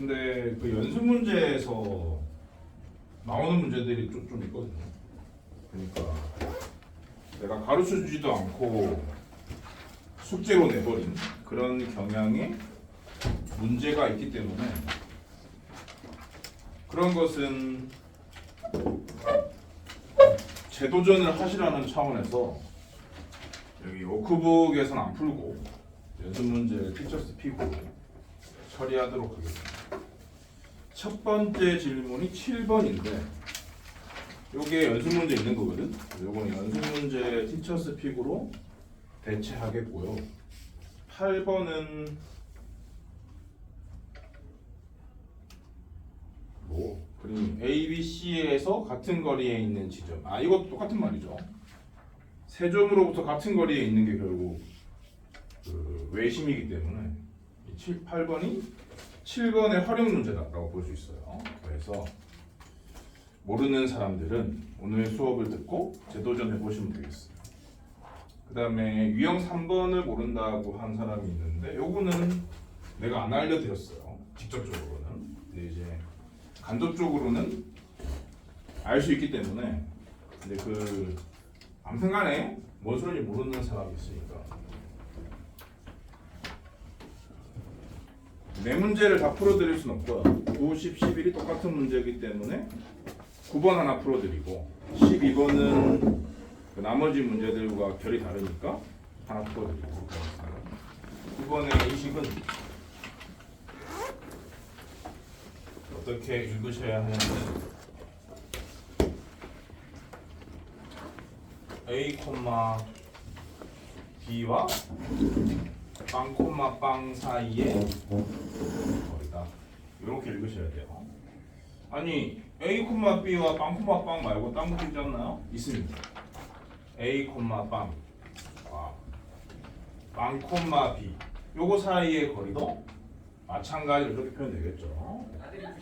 근데 그 연습 문제에서 나오는 문제들이 좀 있거든요. 그러니까 내가 가르쳐 주지도 않고 숙제로 내버린 그런 경향의 문제가 있기 때문에 그런 것은 재도전을 하시라는 차원에서 여기 워크북에서는 안 풀고 연습 문제 티처스 픽으로 처리하도록 하겠습니다. 첫 번째 질문이 7번인데 요게 연습 문제 있는 거거든. 요거는 연습 문제 티처스 픽으로 대체하겠고요. 8번은 그림 A, B, C에서 같은 거리에 있는 지점. 이것도 똑같은 말이죠. 세 점으로부터 같은 거리에 있는 게 결국 그 외심이기 때문에 8번이 7번의 활용 문제다라고 볼 수 있어요. 그래서 모르는 사람들은 오늘 수업을 듣고 재도전해 보시면 되겠어요. 그 다음에 유형 3번을 모른다고 한 사람이 있는데 요거는 내가 안 알려드렸어요. 직접적으로는. 근데 이제 간접적으로는 알 수 있기 때문에 근데 그 아무튼 간에 뭔 소리인지 모르는 사람이 있으니까 네 문제를 다 풀어드릴 수는 없고요. 9, 10, 11이 똑같은 문제이기 때문에 9번 하나 풀어드리고 12번은 그 나머지 문제들과 결이 다르니까 하나 풀어드리고 9번의 이식은 어떻게 읽으셔야 하냐면 A, B와 빵, 빵 사이에 거리다. 이렇게 읽으셔야 돼요. 아니 A, B와 빵, 빵 말고 딴 거 있지 않나요? 있습니다. A, 빵, 빵, B 요거 사이의 거리도 마찬가지로 이렇게 표현되겠죠.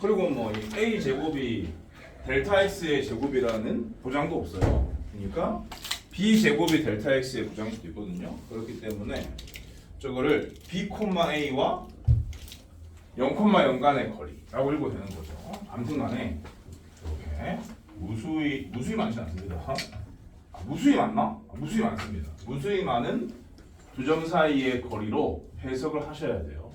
그리고 뭐 이 A 제곱이 델타 X의 제곱이라는 보장도 없어요. 그러니까 B 제곱이 델타 X의 보장도 있거든요. 그렇기 때문에 저거를 B, A와 0,0 간의 거리라고 읽어도 되는 거죠. 아무튼 간에 이렇게 무수히 많지 않습니다. 무수히 많나? 무수히 많습니다. 무수히 많은 두 점 사이의 거리로 해석을 하셔야 돼요.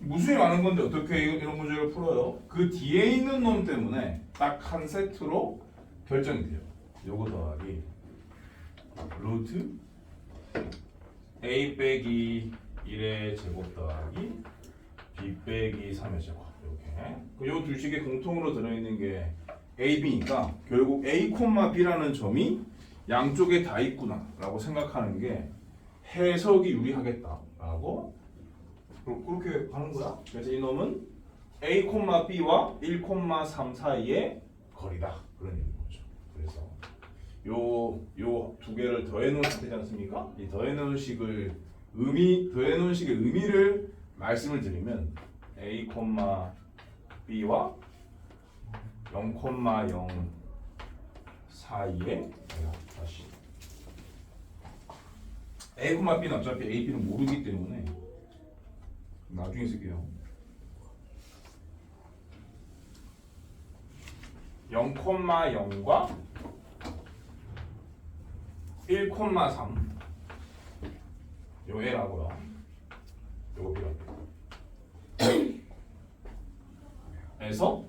무수히 많은 건데 어떻게 이런 문제를 풀어요? 그 뒤에 있는 놈 때문에 딱 한 세트로 결정이 돼요. 요거 더하기 루트 A 빼기 1의 제곱 더하기 B 빼기 3의 제곱 이렇게 요 두 식에 공통으로 들어있는 게 A, B니까 결국 A, B라는 점이 양쪽에 다 있구나 라고 생각하는 게 해석이 유리하겠다 라고 그렇게 하는 거야. 그래서 이 놈은 A, B와 1,3 사이의 거리다 그런 얘기인 거죠. 그래서 요 두 개를 더해 놓으면 되지 않습니까? 이 더해 놓은 식의 의미를 말씀을 드리면 A, B와 0,0 사이에 다시 A, B는 어차피 A, B는 모르기 때문에 나중에 쓸게요. 0,0과 1,3 요 A라고요. 요거 필요합니다. 에서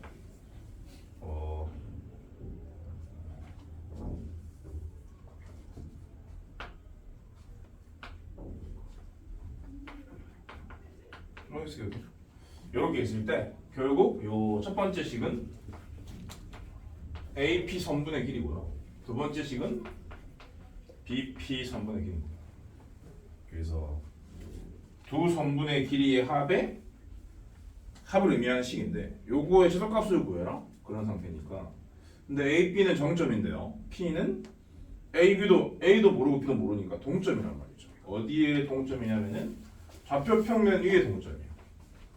이렇게 있을 때 결국 요 첫 번째 식은 AP 선분의 길이고요. 두 번째 식은 BP 선분의 길이입니다. 그래서 두 선분의 길이의 합을 의미하는 식인데 요거의 최소값을 구해라 그런 상태니까. 근데 A, B는 정점인데요. P는 A도 모르고 B도 모르니까 동점이란 말이죠. 어디에 동점이냐면은 좌표 평면 위에 동점이에요.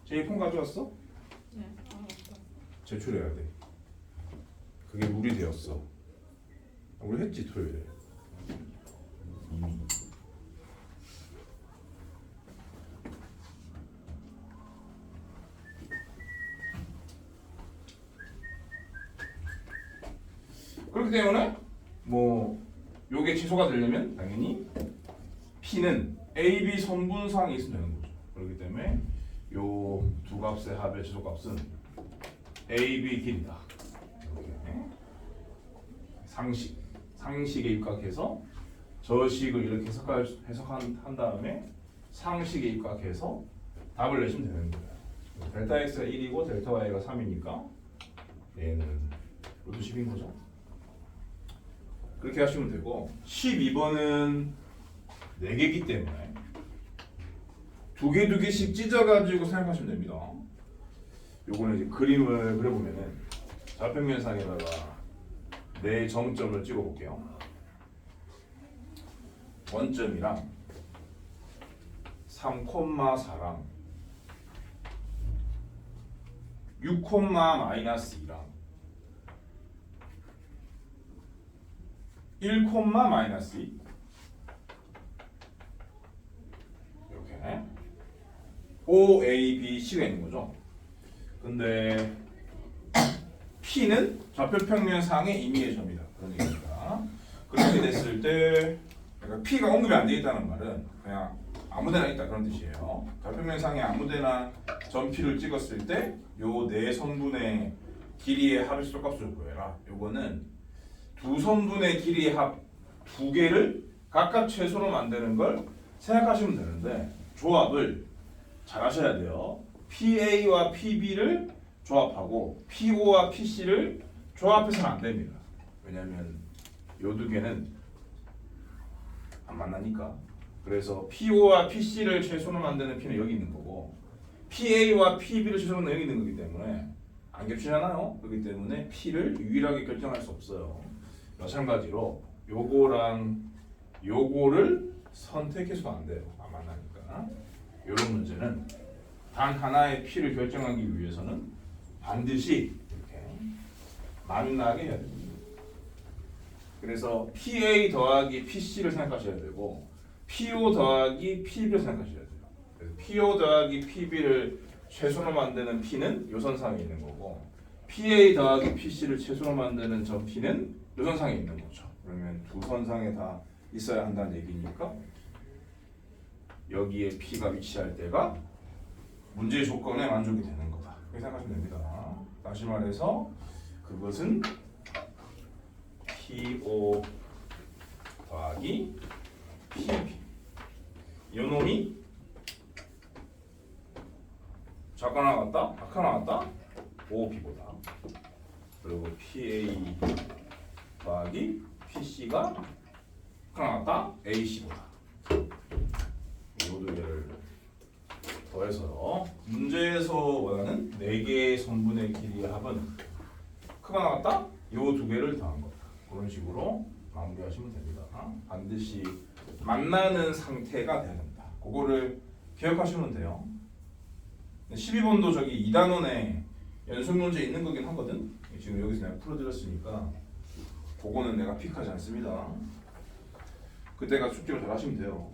제이 폰 가져왔어? 네. 제출해야 돼. 그게 룰이 되었어. 우리 했지 토요일에. 이미. 그렇기 때문에 뭐 요게 취소가 되려면 당연히 P는 AB 선분상이 있으면 되는 거죠. 그렇기 때문에 요 두 값의 합의 최소값은 AB 길이다. 이렇게 상식에 입각해서 저식을 이렇게 해석한 다음에 상식에 입각해서 답을 내시면 되는 거예요. 델타 x가 1이고 델타 y가 3이니까 얘는 루트 10인 거죠. 그렇게 하시면 되고 12번은 4개이기 때문에 두 개씩 찢어가지고 생각하시면 됩니다. 요거는 이제 그림을 그려보면은 좌평면상에다가 4점을 찍어볼게요. 원점이랑 3,4랑 6,-2랑 1,-2 이렇게 O, A, B, C가 있는 거죠. 근데 P는 좌표평면상의 임의의 점이다. 그런 얘기입니다. 그렇게 됐을 때 그러니까 P가 언급이 안 되어 있다는 말은 그냥 아무데나 있다 그런 뜻이에요. 좌표면상에 아무데나 점 P를 찍었을 때 요 네 선분의 길이의 합의 최소값을 구해라. 요거는 두 선분의 길이의 합 두 개를 각각 최소로 만드는 걸 생각하시면 되는데 조합을 잘 하셔야 돼요. PA와 PB를 조합하고 PO와 PC를 조합해서는 안 됩니다. 왜냐하면 요 두 개는 안 만나니까. 그래서 PO와 PC를 최소로 만드는 P는 여기 있는 거고 PA와 PB를 최소로 만드는 여기 있는 거기 때문에 안 겹치잖아요. 그렇기 때문에 P를 유일하게 결정할 수 없어요. 마찬가지로 요거랑 요거를 선택해서도 안 돼요. 안 만나니까. 이런 문제는 단 하나의 P를 결정하기 위해서는 반드시 이렇게 만나게 해야 됩니다. 그래서 PA 더하기 PC를 생각하셔야 되고 PO 더하기 PB를 생각하셔야 돼요. 그래서 PO 더하기 PB를 최소로 만드는 P는 요선상에 있는 거고 PA 더하기 PC를 최소로 만드는 점 P는 요선상에 있는 거죠. 그러면 두 선상에 다 있어야 한다는 얘기니까 여기에 P가 위치할 때가 문제의 조건에 만족이 되는 거다. 그렇게 생각하시면 됩니다. 다시 말해서 그것은 PO 더하기 PB 요놈이 작가 나갔다? 악화 나갔다? OB보다 그리고 PA 더하기 PC가 악화 나갔다? AC보다 이 두 개를 더해서 문제에서 원하는 4개의 선분의 길이의 합은 크가 나갔다? 이 두 개를 더한 거다. 그런 식으로 마무리하시면 됩니다. 반드시 만나는 상태가 돼야 됩니다. 그거를 기억하시면 돼요. 12번도 저기 2단원에 연속 문제 있는 거긴 하거든. 지금 여기서 내가 풀어드렸으니까 그거는 내가 픽하지 않습니다. 그때가 숙제를 잘 하시면 돼요.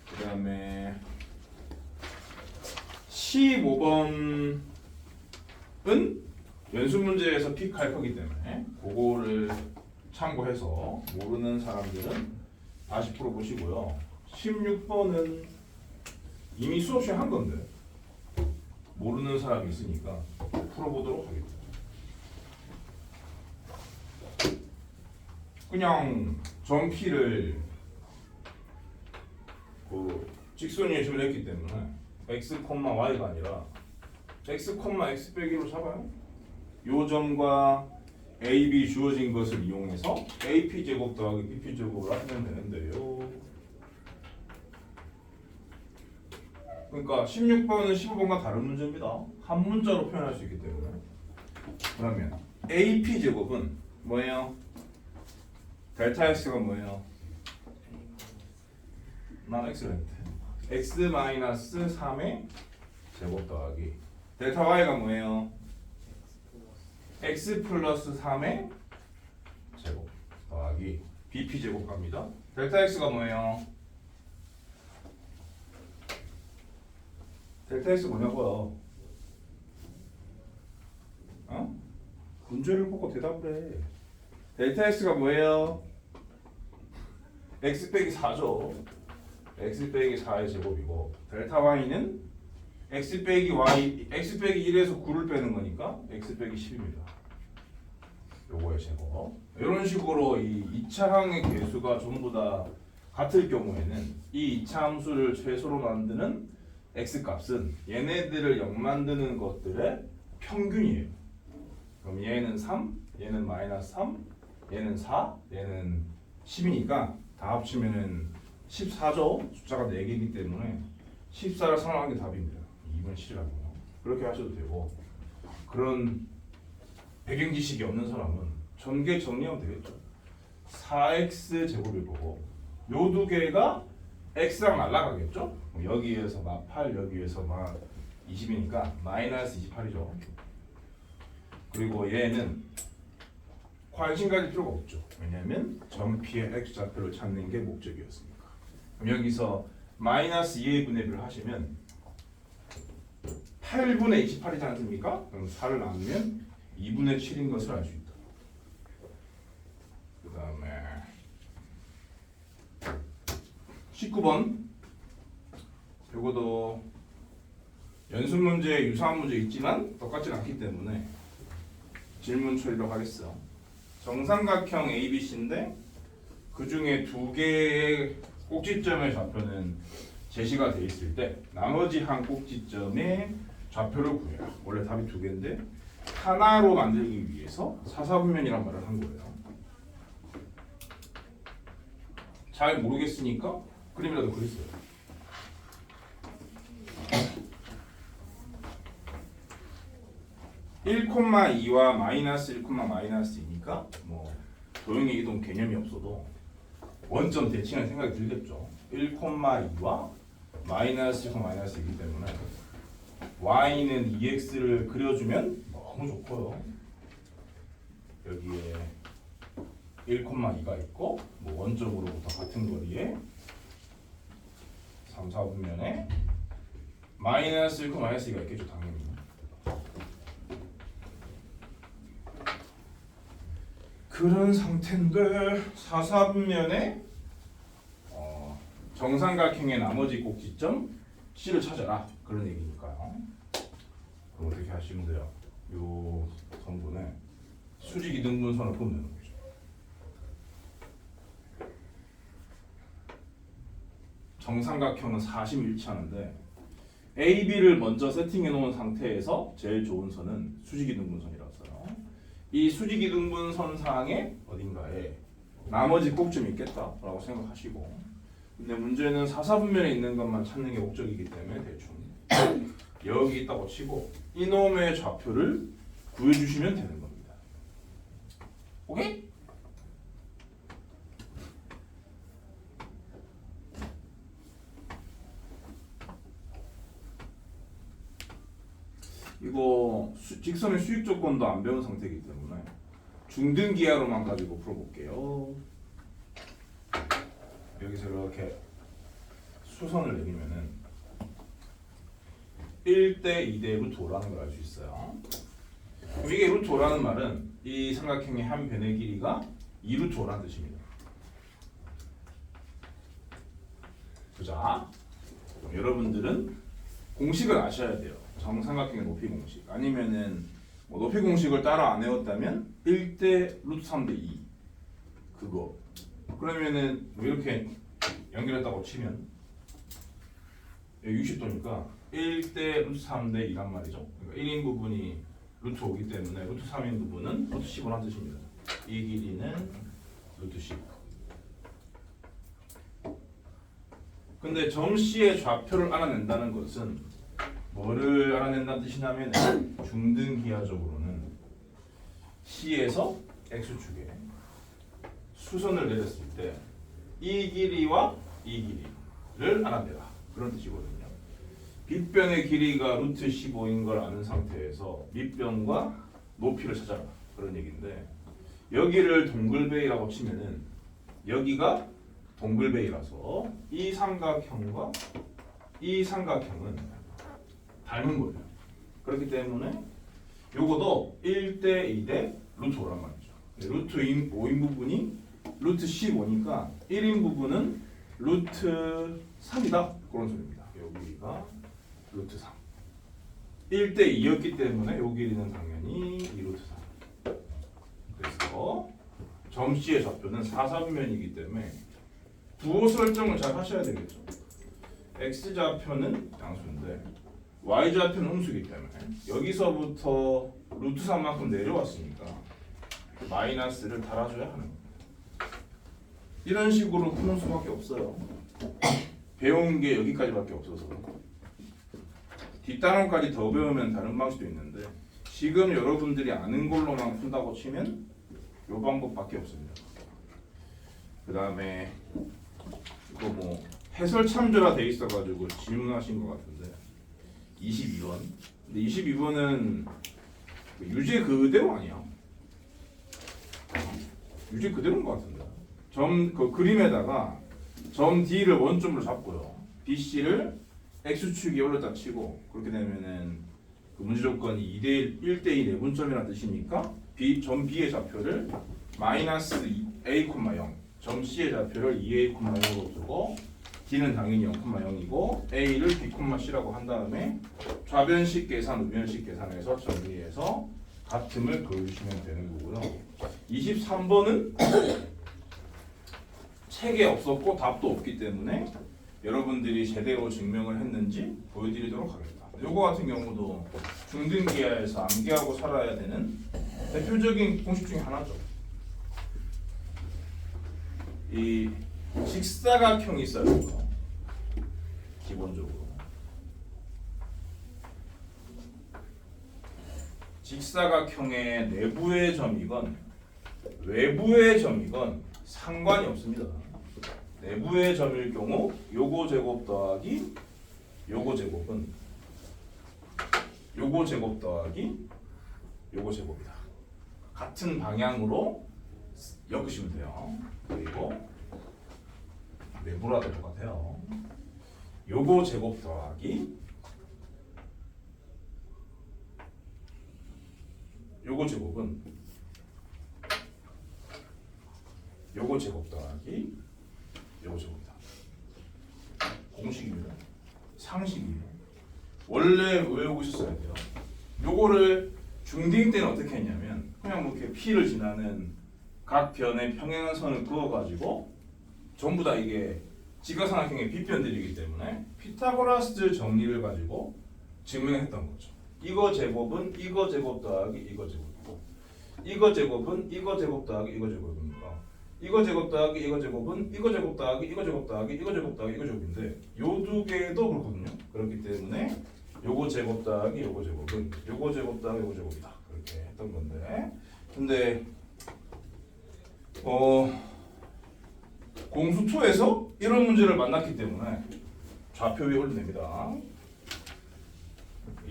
그 다음에 15번은 연습 문제에서 픽할 거기 때문에 그거를 참고해서 모르는 사람들은 다시 풀어보시고요. 16번은 이미 수업 시간 한 건데 모르는 사람이 있으니까 풀어보도록 하겠습니다. 그냥 점피를 그 직선 예시를 했기 때문에 x, y가 아니라 x, x 빼기로 잡아요. 요 점과 AB 주어진 것을 이용해서 AP 제곱 더하기 BP 제곱을 하면 되는데요. 그러니까 16번은 15번과 다른 문제입니다. 한 문자로 표현할 수 있기 때문에. 그러면 AP 제곱은 뭐예요? 델타 X가 뭐예요? 난 X를 했대. X-3의 제곱 더하기 델타 Y가 뭐예요? X 플러스 3의 제곱 더하기 BP 제곱 갑니다. 델타 X가 뭐예요? 델타 X 뭐냐고요? 어? 문제를 보고 대답을 해. 델타 x가 뭐예요? x 빼기 4죠. x 빼기 4의 제곱이고 델타 y는 x 빼기 1에서 9를 빼는 거니까 x 빼기 10입니다. 요거의 제곱. 이런 식으로 이 2차 항의 개수가 전부 다 같을 경우에는 이 2차 함수를 최소로 만드는 x 값은 얘네들을 0 만드는 것들의 평균이에요. 그럼 얘는 3, 얘는 마이너스 3, 얘는 4, 얘는 10이니까 다 합치면은 14죠. 숫자가 4개이기 때문에 14를 상환한 게 답입니다. 2번 7이라고요. 그렇게 하셔도 되고, 그런 배경 지식이 없는 사람은 전개 정리하면 되겠죠. 4x 제곱일 거고 요 두 개가 x랑 날라가겠죠. 여기에서 막 8, 여기에서 막 20이니까 마이너스 28이죠. 그리고 얘는 관심 가질 필요가 없죠. 왜냐하면 전피의 x 좌표를 찾는 게 목적이었으니까. 그럼 여기서 마이너스 2의 분해를 하시면 8분의 28이지 않습니까? 그럼 4를 나누면 2분의 7인 것을 알 수 있다. 그 다음에 19번. 이것도 연습 문제, 유사한 문제 있지만 똑같지는 않기 때문에 질문 처리로 하겠어. 정삼각형 ABC인데 그 중에 두 개의 꼭지점의 좌표는 제시가 돼 있을 때 나머지 한 꼭지점의 좌표를 구해라. 원래 답이 두 개인데 하나로 만들기 위해서 사사분면이란 말을 한 거예요. 잘 모르겠으니까 그림이라도 그렸어요. (1,2와) 마이너스 1, 마이너스 2니까 뭐 도형의 이동 개념이 없어도 원점 대칭할 생각이 들겠죠. 1,2와 마이너스 1, 마이너스 2이기 때문에 y는 2x를 그려주면 너무 좋고요. 여기에 1,2가 있고 뭐 원점으로부터 같은 거리에 3, 4분면에 마이너스 1, 마이너스 2가 있겠죠. 당연히. 그런 상태인데 4, 4분면에 정삼각형의 나머지 꼭지점 C를 찾아라. 그런 얘기니까요. 그럼 어떻게 하시면 돼요? 요 선분에 수직이등분선을 끄면 되는 거죠. 정삼각형은 40일치하는데 A, B를 먼저 세팅해 놓은 상태에서 제일 좋은 선은 수직이등분선이라서요. 이 수직이등분선상에 어딘가에 나머지 꼭점이 있겠다라고 생각하시고, 근데 문제는 4, 4분면에 있는 것만 찾는 게 목적이기 때문에 대충 여기 있다고 치고 이놈의 좌표를 구해주시면 되는 겁니다. 오케이? 이거 직선의 수익 조건도 안 배운 상태이기 때문에 중등 기하로만 가지고 풀어볼게요. 여기서 이렇게 수선을 내리면은 1대 2대 루트 5라는 걸 알 수 있어요. 그럼 이게 루트 5라는 말은 이 삼각형의 한 변의 길이가 2루트 5라는 뜻입니다. 보자. 그럼 여러분들은 공식을 아셔야 돼요. 정삼각형의 높이 공식. 아니면은 뭐 높이 공식을 따로 안 외웠다면 1대 루트 3대 2 그거. 그러면은 뭐 이렇게 연결했다고 치면 여기 60도니까 1대 루트 3대 2란 말이죠. 그러니까 1인 부분이 루트 5기 때문에 루트 3인 부분은 루트 10이라는 뜻입니다. 이 길이는 루트 10. 근데 점 C의 좌표를 알아낸다는 것은 뭐를 알아낸다는 뜻이냐면 중등 기하적으로는 C에서 X축에 수선을 내렸을 때 이 길이와 이 길이를 알아내라. 그런 뜻이거든요. 빗변의 길이가 루트 15인 걸 아는 상태에서 밑변과 높이를 찾아라. 그런 얘기인데 여기를 동글베이라고 치면은 여기가 동글베이라서 이 삼각형과 이 삼각형은 닮은 거예요. 그렇기 때문에 요거도 1대 2대 루트 5란 말이죠. 루트 5인 부분이 루트 15니까 1인 부분은 루트 3이다. 그런 소리입니다. 여기가 루트 3. 1대 2였기 때문에 요 길이는 당연히 2루트 3. 그래서 점 C의 좌표는 4, 3면이기 때문에 부호 설정을 잘 하셔야 되겠죠. X 좌표는 양수인데 Y 좌표는 음수이기 때문에 여기서부터 루트 3만큼 내려왔으니까 마이너스를 달아줘야 하는 겁니다. 이런 식으로 푸는 수밖에 없어요. 배운 게 여기까지밖에 없어서. 뒷단원까지 더 배우면 다른 방식도 있는데 지금 여러분들이 아는 걸로만 푼다고 치면 이 방법밖에 없습니다. 그 다음에 이거 뭐 해설 참조라 돼 있어가지고 질문하신 것 같은데 22번. 근데 22번은 유제 그대로 아니야? 유제 그대로인 것 같은데. 그 그림에다가 점 D를 원점으로 잡고요. BC를 X축이 올렸다 치고 그렇게 되면은 그 문제 조건이 2대1, 1대2 내분점이라는 뜻이니까 점 B의 좌표를 마이너스 A, 0, 점 C의 좌표를 2A, 0로 두고 D는 당연히 0,0이고 A를 B, C라고 한 다음에 좌변식 계산, 우변식 계산해서 정리해서 같음을 그려주시면 되는 거고요. 23번은 책에 없었고 답도 없기 때문에 여러분들이 제대로 증명을 했는지 보여드리도록 하겠습니다. 요거 같은 경우도 중등기하에서 암기하고 살아야 되는 대표적인 공식 중에 하나죠. 이 직사각형이 있어요. 기본적으로 직사각형의 내부의 점이건 외부의 점이건 상관이 없습니다. 내부의 점일 경우 요거 제곱 더하기 요거 제곱은 요거 제곱 더하기 요거 제곱이다. 같은 방향으로 엮으시면 돼요. 그리고 내부라도 똑같아요. 요거 제곱 더하기 요거 제곱은 요거 제곱 더하기 요거 제곱이다. 공식입니다. 상식이에요. 원래 외우고 있었어야 돼요. 요거를 중딩 때는 어떻게 했냐면 그냥 뭐 이렇게 P를 지나는 각 변의 평행선을 그어가지고 전부 다 이게 직각삼각형의 빗변들이기 때문에 피타고라스 정리를 가지고 증명했던 거죠. 이거 제곱은 이거 제곱 더하기 이거 제곱이고 이거 제곱은 이거 제곱 더하기 이거 제곱입니다. 이거 제곱 더하기 이거 제곱은 이거 제곱 더하기 이거 제곱 더하기 이거 제곱 더하기 이거 제곱인데 요 두 개도 그렇거든요. 그렇기 때문에 요거 제곱 더하기 요거 제곱은 요거 제곱 더하기 요거 제곱이다. 그렇게 했던 건데 근데 공수2에서 이런 문제를 만났기 때문에 좌표 위에 올려냅니다.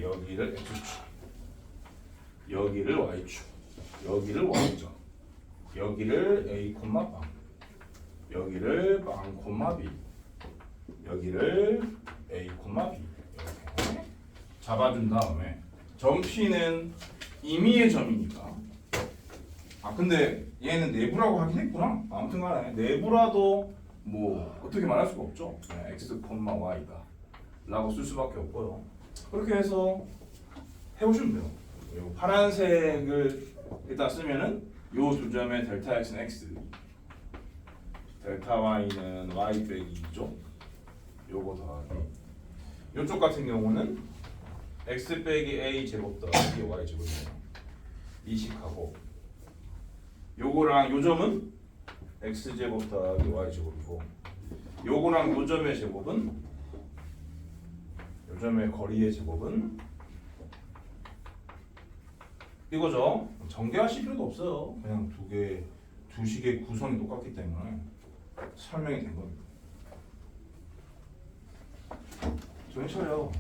여기를 X축, 여기를 Y축, 여기를 Y점, 여기를 A, 빵, 여기를 빵, B, 여기를 A, B 이렇게 잡아준 다음에 점 P는 임의의 점이니까 근데 얘는 내부라고 하긴 했구나. 아무튼 간에 내부라도 뭐 어떻게 말할 수가 없죠. X, Y다 라고 쓸 수밖에 없고요. 그렇게 해서 해보시면 돼요. 그리고 파란색을 일단 쓰면은 요 두 점의 델타 X는 X, 델타 Y는 Y 빼기 2죠. 요거 더하기 요쪽 같은 경우는 X 빼기 A 제곱 더하기 Y 제곱이네요. 이식하고 요거랑 요 점은 X 제곱 더하기 Y 제곱이고 요거랑 요 점의 제곱은 요 점의 거리의 제곱은 이거죠. 정리하실 필요도 없어요. 그냥 두 식의 구성이 똑같기 때문에 설명이 된 겁니다. 정신 차려.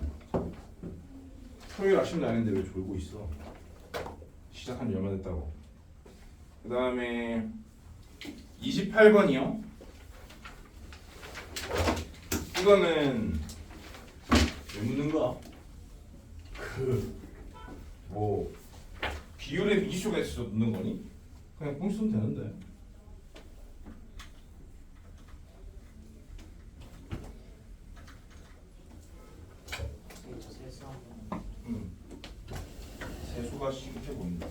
토요일 아침도 아닌데 왜 졸고 있어? 시작한 지 얼마 됐다고. 그 다음에 28번이요. 이거는 왜 묻는 거야? 뭐 비율의 미수가 있어서 묻는 거니? 그냥 공식 쓰면 되는데. 저 세수 한번. 세수가 시급해 보인다.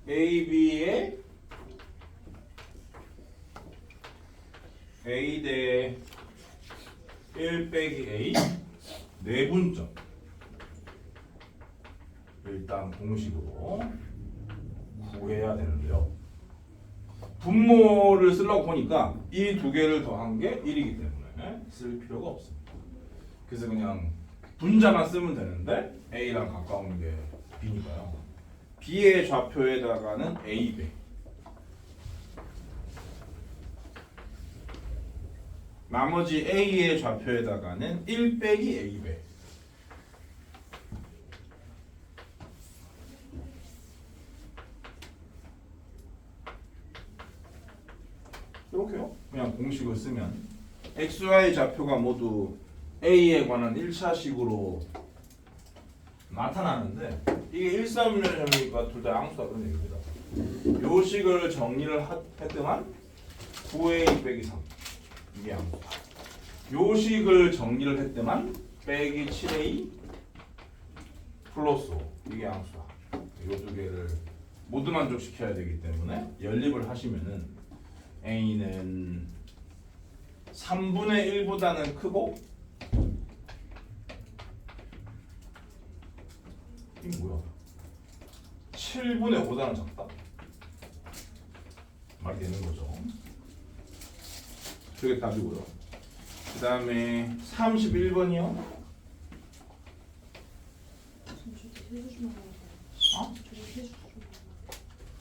AB의 A 대 1 빼기 A 내분점 일단 공식으로 구해야 되는데요. 분모를 쓰려고 보니까 이 두 개를 더한 게 1이기 때문에 쓸 필요가 없습니다. 그래서 그냥 분자만 쓰면 되는데 A랑 가까운 게 B니까요. B의 좌표에다가는 A배 나머지 A의 좌표에다가는 1 빼기 A배 이렇게요. 그냥 공식을 쓰면 XY 좌표가 모두 A에 관한 1차식으로 나타나는데 이게 1,3,1,0이니까 둘 다 양수다 그런 얘기입니다. 요 식을 정리를 했더만 9A 빼기 3 이게 양수다. 요 식을 정리를 했더만 빼기 7A 플러스 5 이게 양수다. 요 두 개를 모두 만족시켜야 되기 때문에 연립을 하시면은 A는 3분의 1보다는 크고 이게 뭐야? 7분의 5보다는 작다? 말이 되는 거죠. 그게 답이고요. 그 다음에 31번이요. 어?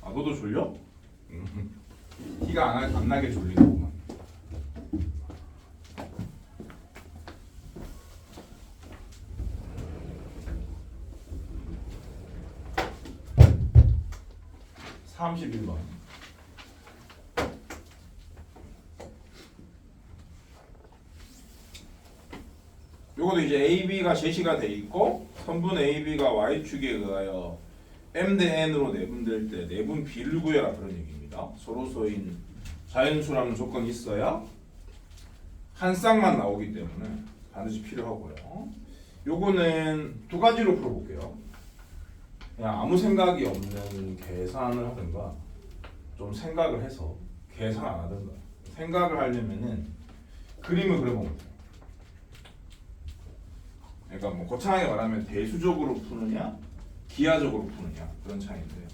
아 너도 졸려? 티가 안 나게 졸리는구만. (31번) 요것도 이제 AB가 제시가 돼 있고 선분 AB가 Y축에 의하여 M 대 N으로 내분될 때 내분 B를 구해라 그런 얘기입니다. 서로소인 자연수라는 조건이 있어야 한 쌍만 나오기 때문에 반드시 필요하고요. 요거는 두 가지로 풀어볼게요. 그냥 아무 생각이 없는 계산을 하든가 좀 생각을 해서 계산 안 하든가. 생각을 하려면은 그림을 그려보면 돼요. 그러니까 뭐 거창하게 말하면 대수적으로 푸느냐 기하적으로 푸느냐 그런 차이인데요.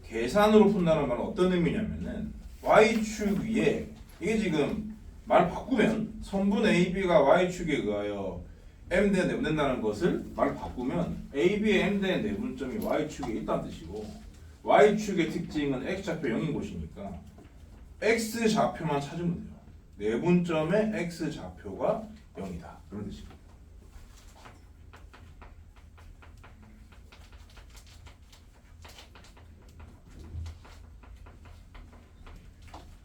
계산으로 푼다는 말은 어떤 의미냐면은 Y축 위에 이게 지금 말 바꾸면 선분 AB가 Y축에 의하여 M대 내분된다는 것을 말 바꾸면 AB의 M대 내분점이 Y축에 있다는 뜻이고 Y축의 특징은 X좌표 0인 곳이니까 X좌표만 찾으면 돼요. 내분점의 X좌표가 0이다. 그런 뜻입니다.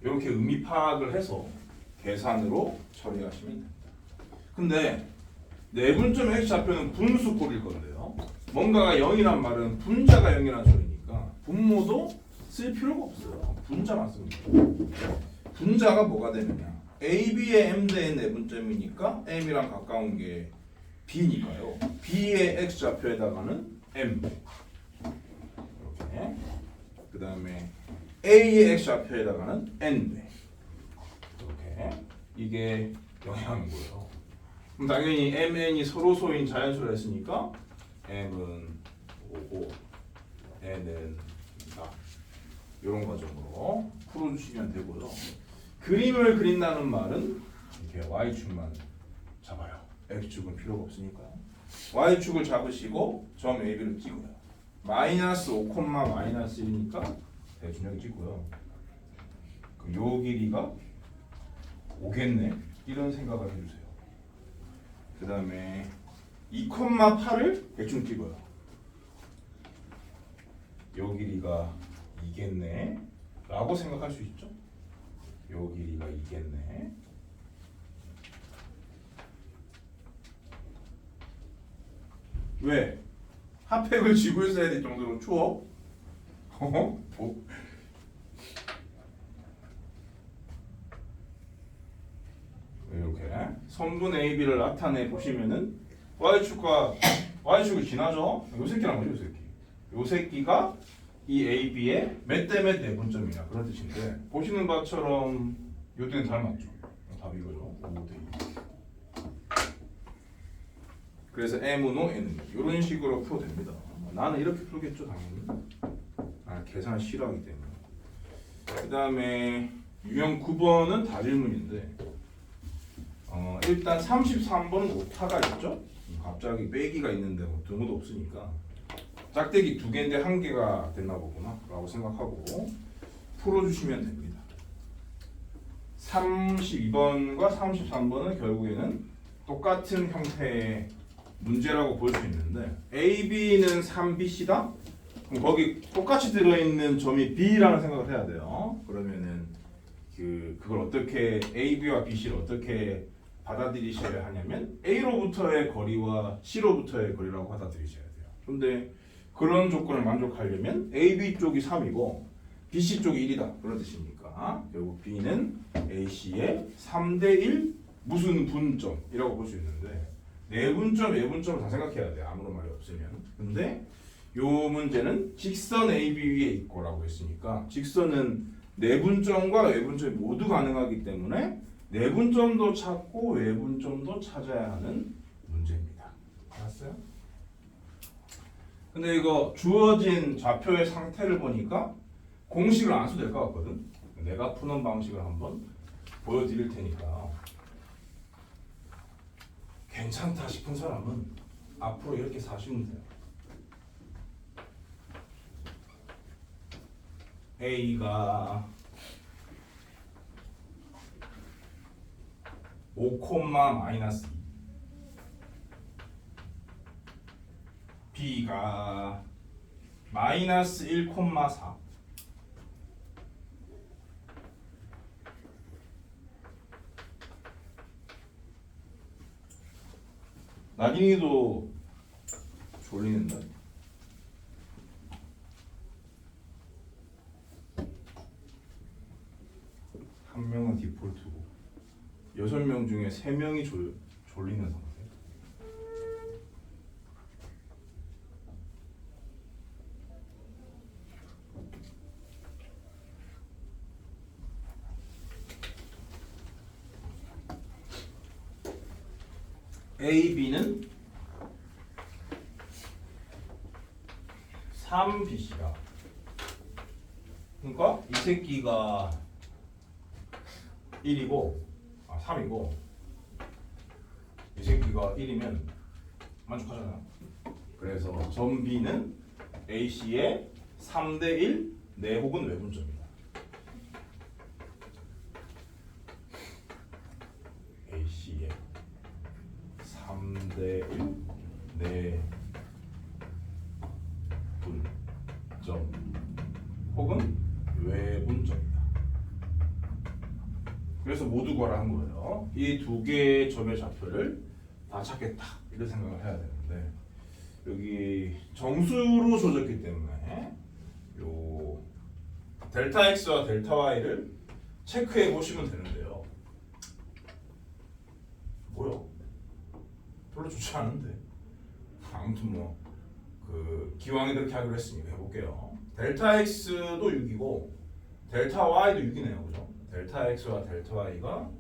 이렇게 의미 파악을 해서 계산으로 처리하시면 됩니다. 근데 내분점 X좌표는 분수꼴일 건데요. 뭔가가 0이란 말은 분자가 0이라는 소리니까 분모도 쓸 필요가 없어요. 분자만 씁니다. 분자가 뭐가 되느냐? AB의 M 대 N 내분점이니까 M이랑 가까운 게 B니까요. B의 X좌표에다가는 M 이렇게 그 다음에 A의 X좌표에다가는 N배 이렇게 이게 영향이고요. 그럼 당연히 M, N이 서로소인 자연수라 했으니까 M은 5고 N은 2다. 이런 과정으로 풀어주시면 되고요. 그림을 그린다는 말은 이렇게 Y축만 잡아요. X축은 필요가 없으니까요. Y축을 잡으시고 점 AB를 찍어요. 마이너스 5, 마이너스 1이니까 대준혁 찍고요. 그럼 요 길이가 5겠네? 이런 생각을 해주세요. 그 다음에 2,8을 대충 찍어요. 요 길이가 이겠네 라고 생각할 수 있죠. 요 길이가 이겠네. 왜? 핫팩을 쥐고 있어야 될 정도로 추워? 뭐? 이렇게 선분 AB를 나타내 보시면은 Y축이 지나죠? 요 새끼란 거죠, 요 새끼. 요 새끼가 이 AB의 몇 대 몇 내분점이냐 그런 뜻인데 보시는 것처럼 요 때는 닮았죠. 답이 이거죠. 5대 2. 그래서 M은 O, N은 이런 식으로 풀어도 됩니다. 나는 이렇게 풀겠죠, 당연히. 계산 싫어하기 때문에. 그 다음에 유형 9번은 다질문인데 일단 33번은 오타가 있죠. 갑자기 빼기가 있는데 뭐 등호도 없으니까 짝대기 2개인데 1개가 됐나 보구나 라고 생각하고 풀어주시면 됩니다. 32번과 33번은 결국에는 똑같은 형태의 문제라고 볼 수 있는데 AB는 3BC다? 그럼 거기 똑같이 들어있는 점이 B라는 생각을 해야 돼요. 그러면은 그걸 어떻게 AB와 BC를 어떻게 받아들이셔야 하냐면 A로부터의 거리와 C로부터의 거리라고 받아들이셔야 돼요. 근데 그런 조건을 만족하려면 AB 쪽이 3이고 BC 쪽이 1이다 그런 뜻이니까 결국 B는 AC의 3대1 무슨 분점이라고 볼 수 있는데 내분점, 외분점을 다 생각해야 돼 아무런 말이 없으면. 근데 요 문제는 직선 AB 위에 있고라고 했으니까 직선은 내분점과 외분점이 모두 가능하기 때문에 내분점도 찾고 외분점도 찾아야 하는 문제입니다. 알았어요? 근데 이거 주어진 좌표의 상태를 보니까 공식을 안 써도 될 것 같거든. 내가 푸는 방식을 한번 보여드릴 테니까 괜찮다 싶은 사람은 앞으로 이렇게 사시면 돼요. A가 5,-2 B가 -1,4 나진이도 졸리는데 한 명은 디폴트고 6명 중에 3명이 졸리는 상태. A, B는 3BC다. 그러니까 이 새끼가 1이고 3이고 이 새끼가 1이면 만족하잖아요. 그래서 점 B는 AC의 3대1 내 혹은 외분점이다. AC의 3대1 내 분점 혹은 외분점이다. 그래서 모두 구하라 한 거예요. 이 두 개의 점의 좌표를 다 찾겠다 이런 생각을 해야 되는데 여기 정수로 줘졌기 때문에 요 델타 X와 델타 Y를 체크해 보시면 되는데요. 뭐요? 별로 좋지 않은데 아무튼 뭐 기왕에 그렇게 하기로 했으니까 해볼게요. 델타 X도 6이고 델타 Y도 6이네요, 그죠? 델타 X와 델타 Y가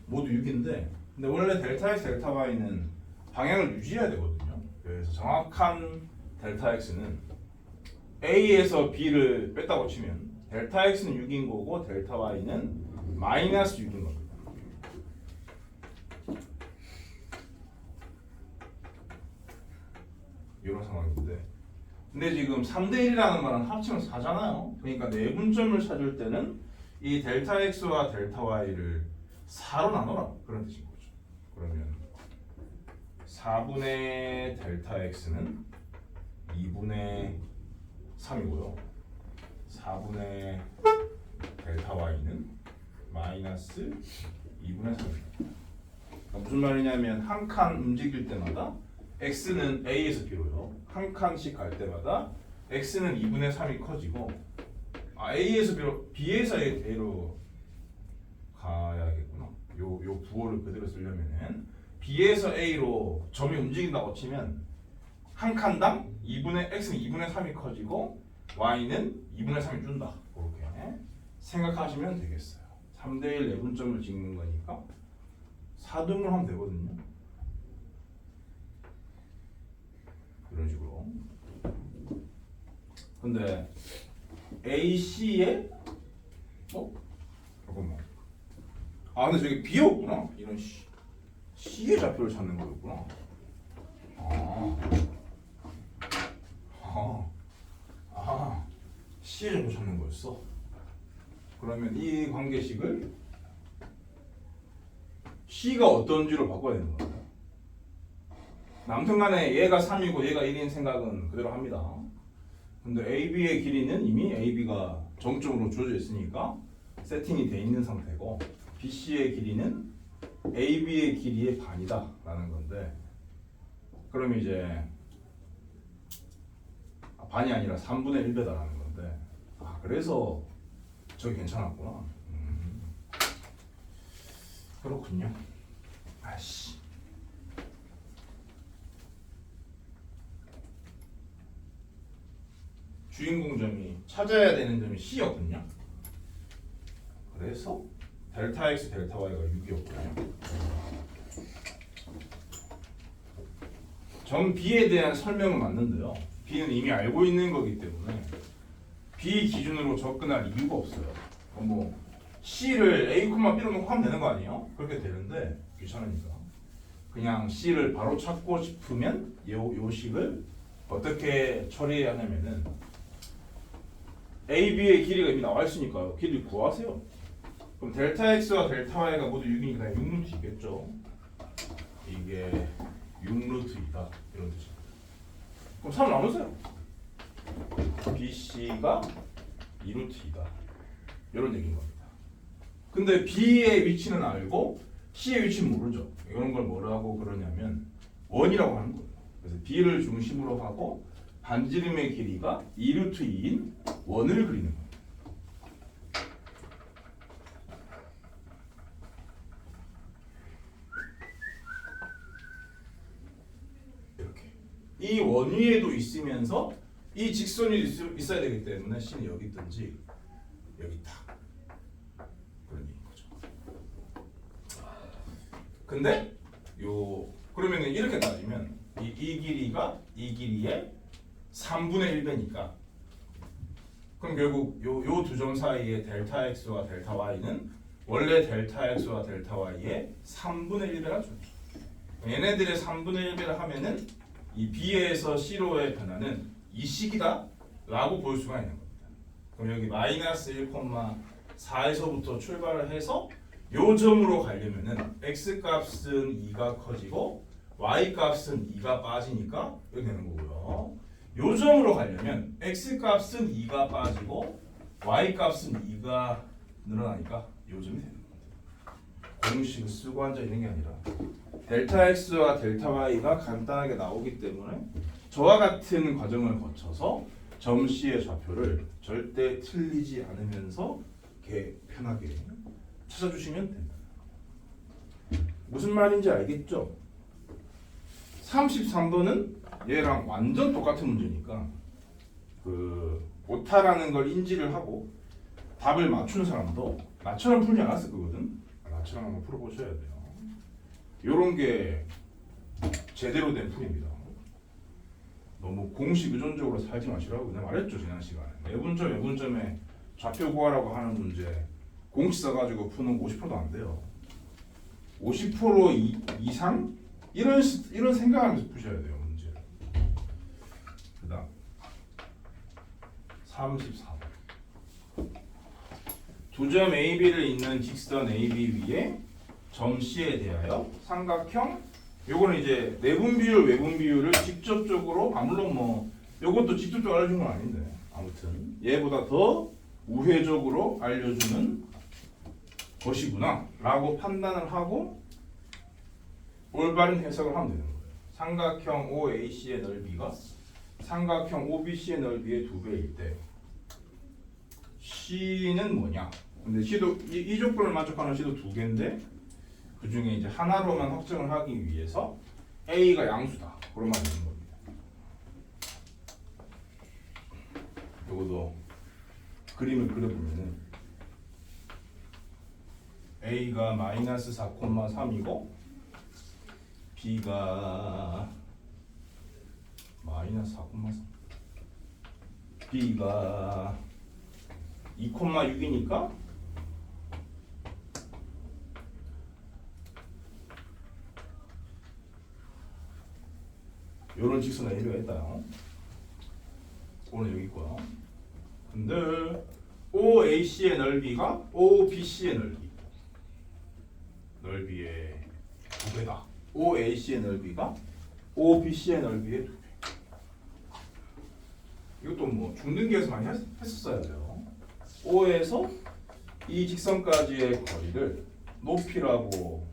모두 6인데 근데 원래 델타 X, 델타 Y는 방향을 유지해야 되거든요. 그래서 정확한 델타 X는 A에서 B를 뺐다고 치면 델타 X는 6인 거고 델타 Y는 -6인 겁니다. 이런 상황인데 근데 지금 3대1이라는 말은 합치면 4잖아요. 그러니까 내분점을 찾을 때는 이 델타 X와 델타 Y를 4로 나눠라 그런 뜻인 거죠. 그러면 4 4분의 델타 x는 2분의 3이고요. 4분의 델타 y는 마이너스 2분의 3입니다. 그러니까 무슨 말이냐면 한 칸 움직일 때마다 x는 a에서 b로요. 한 칸씩 갈 때마다 x는 2분의 3이 커지고 a에서 b로 b에서 a로 가야겠구나. 요 부호를 그대로 쓰려면은 b에서 a로 점이 움직인다고 치면 한 칸당 2분의 x는 2분의 3이 커지고 y는 2분의 3이 준다. 그렇게 생각하시면 되겠어요. 3대1 내분점을 찍는 거니까 4등을 하면 되거든요. 이런 식으로. 근데 AC에 잠깐만. 근데 저기 B였구나. 이런 C의 좌표를 찾는 거였구나. C의 좌표 찾는 거였어. 그러면 이 관계식을 C가 어떤지로 바꿔야 되는 거야. 아무튼간에 얘가 3이고 얘가 1인 생각은 그대로 합니다. 근데 AB의 길이는 이미 AB가 정점으로 주어져 있으니까 세팅이 돼 있는 상태고 BC의 길이는 AB의 길이의 반이다 라는 건데, 그럼 이제 반이 아니라 3분의 1배다 라는 건데, 그래서 저기 괜찮았구나. 그렇군요. 아씨. 주인공 점이 찾아야 되는 점이 C였군요. 그래서 델타 X, 델타 Y가 6이었군요. 점 B에 대한 설명은 맞는데요. B는 이미 알고 있는 거기 때문에 B 기준으로 접근할 이유가 없어요. 뭐 C를 A, B로 놓고 하면 되는 거 아니에요? 그렇게 되는데 귀찮으니까 그냥 C를 바로 찾고 싶으면 요 식을 어떻게 처리해야 하냐면은 AB의 길이가 이미 나와 있으니까요. 길이 구하세요. 그럼 델타 X와 델타 Y가 모두 6이니까 6루트 있겠죠. 이게 6루트이다 이런 뜻이에요. 그럼 3 나누세요. BC가 2루트이다 이런 얘기인 겁니다. 근데 B의 위치는 알고 C의 위치는 모르죠. 이런 걸 뭐라고 그러냐면 원이라고 하는 거예요. 그래서 B를 중심으로 하고 반지름의 길이가 2루트2인 원을 그리는 거예요. 이렇게 이 원 위에도 있으면서 이 직선이 있어야 되기 때문에 C는 여기 있든지 여기 있다. 그런 얘기인 거죠. 근데 그러면은 이렇게 따지면 이 길이가 이 길이의 3분의 1배니까 그럼 결국 요 두 점 사이의 델타 X와 델타 Y는 원래 델타 X와 델타 Y의 3분의 1배라죠. 얘네들의 3분의 1배를 하면은 이 B에서 C로의 변화는 이 식이다 라고 볼 수가 있는 겁니다. 그럼 여기 마이너스 1,4에서부터 출발을 해서 요 점으로 가려면은 X 값은 2가 커지고 Y 값은 2가 빠지니까 이렇게 되는 거고요. 요 점으로 가려면 X 값은 2가 빠지고 Y 값은 2가 늘어나니까 요 점이 되는 겁니다. 공식을 쓰고 앉아 있는 게 아니라 델타 X와 델타 Y가 간단하게 나오기 때문에 저와 같은 과정을 거쳐서 점 C의 좌표를 절대 틀리지 않으면서 이렇게 편하게 찾아주시면 됩니다. 무슨 말인지 알겠죠? 33번은 얘랑 완전 똑같은 문제니까 오타라는 걸 인지를 하고 답을 맞추는 사람도 나처럼 풀지 않았을 거거든. 나처럼 한번 풀어보셔야 돼요. 요런 게 제대로 된 풀입니다. 너무 공식 의존적으로 살지 마시라고 내가 말했죠 지난 시간에. 내분점에 좌표 구하라고 하는 문제 공식 써가지고 푸는 거 50%도 안 돼요. 50% 이상 이런 생각하면서 푸셔야 돼요 문제를. 그다음 34번. 두 점 AB를 잇는 직선 AB 위에 점 C에 대하여 삼각형 요거는 이제 내분 비율, 외분 비율을 직접적으로 물론 뭐 요것도 직접적으로 알려준 건 아닌데 아무튼 얘보다 더 우회적으로 알려주는 것이구나 라고 판단을 하고 올바른 해석을 하면 되는 거예요. 삼각형 OAC의 넓이가 삼각형 OBC의 넓이의 2배일 때 C는 뭐냐? 근데 C도 이 조건을 만족하는 C도 2개인데 그 중에 이제 하나로만 확정을 하기 위해서 A가 양수다. 그런 말이 있는 겁니다. 요것도 그림을 그려보면은 A가 마이너스 4,3이고 B가 마이너스 4,3 B가 2,6이니까 요런 직선 A가 있다요. 오늘 여기 있고요. 근데 OAC의 넓이가 OBC의 넓이의 2배다. OAC의 넓이가 OBC의 넓이의 2배. 이것도 뭐 중등기에서 많이 했었어야 돼요. O에서 이 직선까지의 거리를 높이라고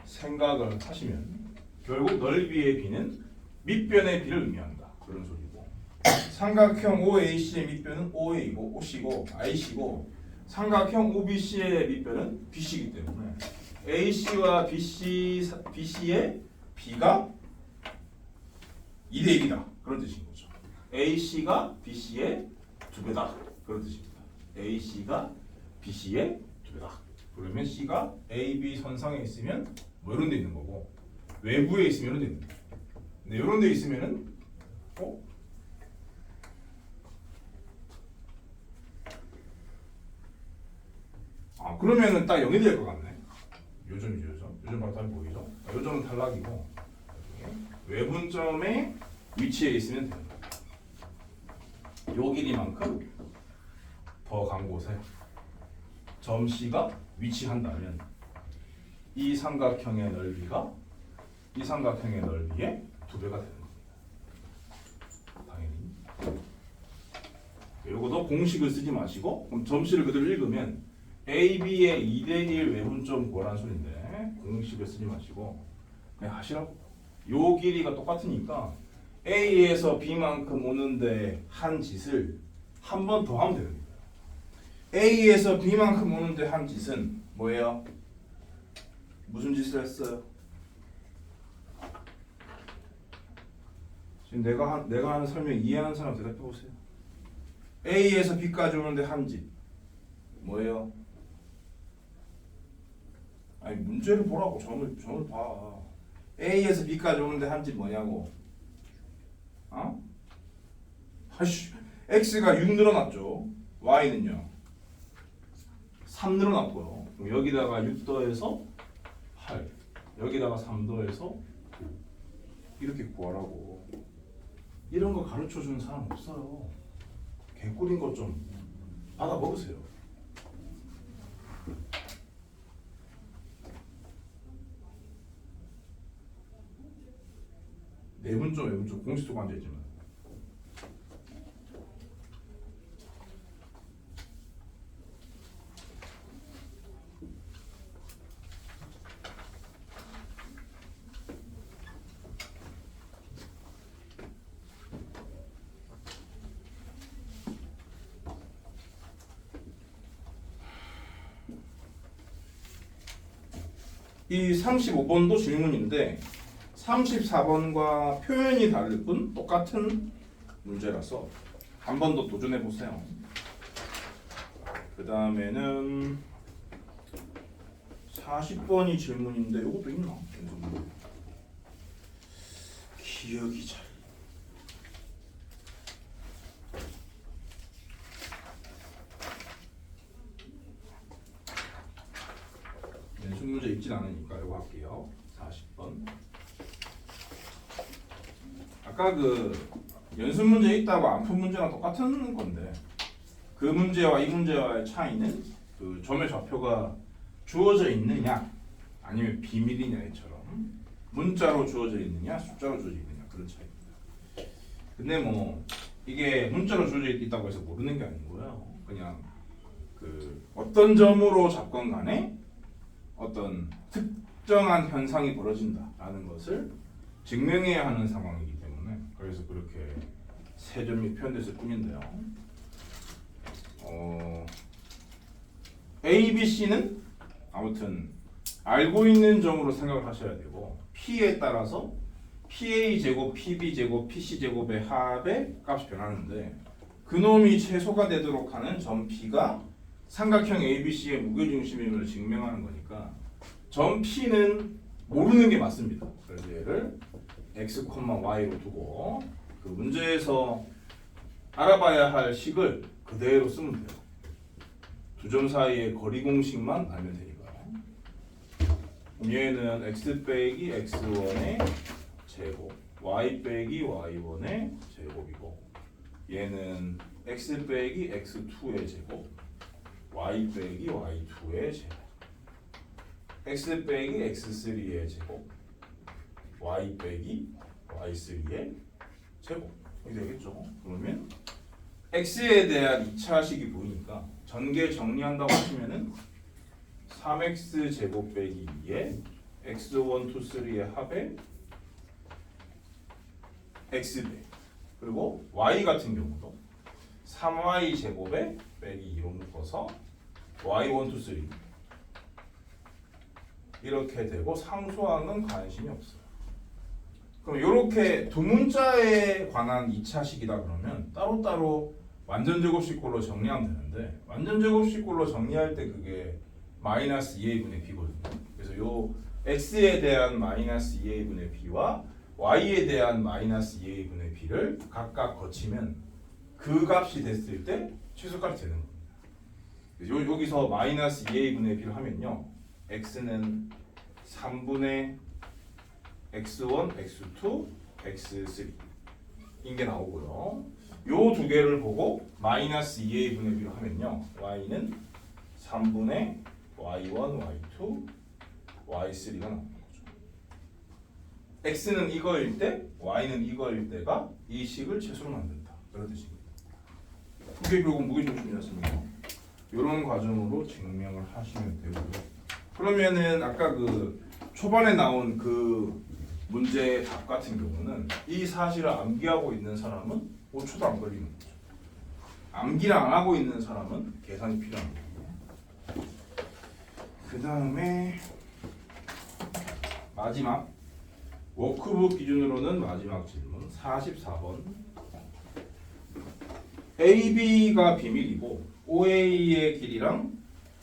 생각을 하시면 결국 넓이의 B는 밑변의 B를 의미한다. 그런 소리고 삼각형 OAC의 밑변은 OA고 OC고 IC고 삼각형 OBC의 밑변은 BC이기 때문에 AC와 BC의 B가 2대 1이다. 그런 뜻인 거죠. AC가 BC의 2배다. 그런 뜻입니다. AC가 BC의 2배다. 그러면 C가 AB 선상에 있으면 뭐 이런 데 있는 거고 외부에 있으면 이런 데 있는 거고 근데 이런 데 있으면은 그러면은 딱 0이 될 것 같네. 요점이죠, 요점. 요점 바로 답이 보이죠? 요점은 탈락이고 외분점의 위치에 있으면 됩니다. 요 길이만큼 더 간 곳에 점 C가 위치한다면 이 삼각형의 넓이가 이 삼각형의 넓이의 2배가 되는 겁니다. 당연히. 요거도 공식을 쓰지 마시고 그럼 점 C를 그대로 읽으면 AB의 2대1 외분점 구하라는 소리인데 공식을 쓰지 마시고 그냥 하시라고. 요 길이가 똑같으니까 A에서 B만큼 오는데 한 짓을 한 번 더 하면 됩니다. A에서 B만큼 오는데 한 짓은 뭐예요? 무슨 짓을 했어요? 지금 내가 하는 설명 이해하는 사람 대답해 보세요. A에서 B까지 오는데 한 짓 뭐예요? 아니 문제를 보라고. 점을 봐. A에서 B까지 오는데 한 짓 뭐냐고. X가 6 늘어났죠. Y는요 3 늘어났고요. 그럼 여기다가 6 더해서 8 여기다가 3 더해서 9 이렇게 구하라고. 이런 거 가르쳐주는 사람 없어요. 개꿀인 것 좀 받아 먹으세요. 내분점 외분점 공식 속 앉아있지만 이 35번도 질문인데 34번과 표현이 다를 뿐 똑같은 문제라서 한 번 더 도전해 보세요. 그 다음에는 40번이 질문인데 이것도 있나? 기억이 잘. 연습 문제 있진 않으니까 이거 할게요. 40번. 아까 그 연습 문제 있다고 안 푼 문제랑 똑같은 건데 그 문제와 이 문제와의 차이는 그 점의 좌표가 주어져 있느냐 아니면 비밀이냐처럼 문자로 주어져 있느냐 숫자로 주어져 있느냐 그런 차이입니다. 근데 뭐 이게 문자로 주어져 있다고 해서 모르는 게 아니고요. 그냥 그 어떤 점으로 잡건 간에 어떤 특정한 현상이 벌어진다라는 것을 증명해야 하는 상황이기 때문에 그래서 그렇게 세 점이 표현됐을 뿐인데요. A, B, C는 아무튼 알고 있는 점으로 생각을 하셔야 되고 P에 따라서 PA 제곱, PB 제곱, PC 제곱의 합의 값이 변하는데 그놈이 최소가 되도록 하는 점 P가 삼각형 ABC의 무게중심임을 증명하는 거니까 점 P는 모르는 게 맞습니다. 그래서 얘를 x, y로 두고 그 문제에서 알아봐야 할 식을 그대로 쓰면 돼요. 두 점 사이의 거리 공식만 알면 되니까요. 그럼 얘는 x 빼기 x1의 제곱, y 빼기 y1의 제곱이고 얘는 x 빼기 x2의 제곱, y 빼기 y2의 제곱, x 빼기 x3의 제곱, y 빼기 y3의 제곱 이렇게 되겠죠. 그러면 x에 대한 2차식이 보이니까 전개 정리한다고 하시면은 3x 제곱 빼기 2에 x1, 2, 3의 합에 x배 그리고 y 같은 경우도 3y 제곱에 빼기 2로 묶어서 y1, 2, 3 이렇게 되고 상수항은 관심이 없어요. 그럼 이렇게 두 문자에 관한 2차식이다 그러면 따로따로 완전제곱식꼴로 정리하면 되는데 완전제곱식꼴로 정리할 때 그게 마이너스 2a분의 b거든요. 그래서 요 x에 대한 마이너스 2a분의 b와 y에 대한 마이너스 2a분의 b를 각각 거치면 그 값이 됐을 때 최소값이 되는 겁니다. 여기서 마이너스 2a분의 b를 하면요 x는 3분의 x1, x2, x3 인게 나오고요. 요 두 개를 보고 마이너스 2a분의 b로 하면요 y는 3분의 y1, y2, y3가 나오는 거죠. x는 이거일 때 y는 이거일 때가 이 식을 최소로 만든다 그런 뜻입니다. 이게 결국 무게중심이었습니다. 이런 과정으로 증명을 하시면 되고요. 그러면은 아까 그 초반에 나온 그 문제의 답 같은 경우는 이 사실을 암기하고 있는 사람은 5초도 안 걸리는 거죠. 암기를 안 하고 있는 사람은 계산이 필요한 거예요. 그 다음에 마지막 워크북 기준으로는 마지막 질문 44번 AB가 비밀이고 OA의 길이랑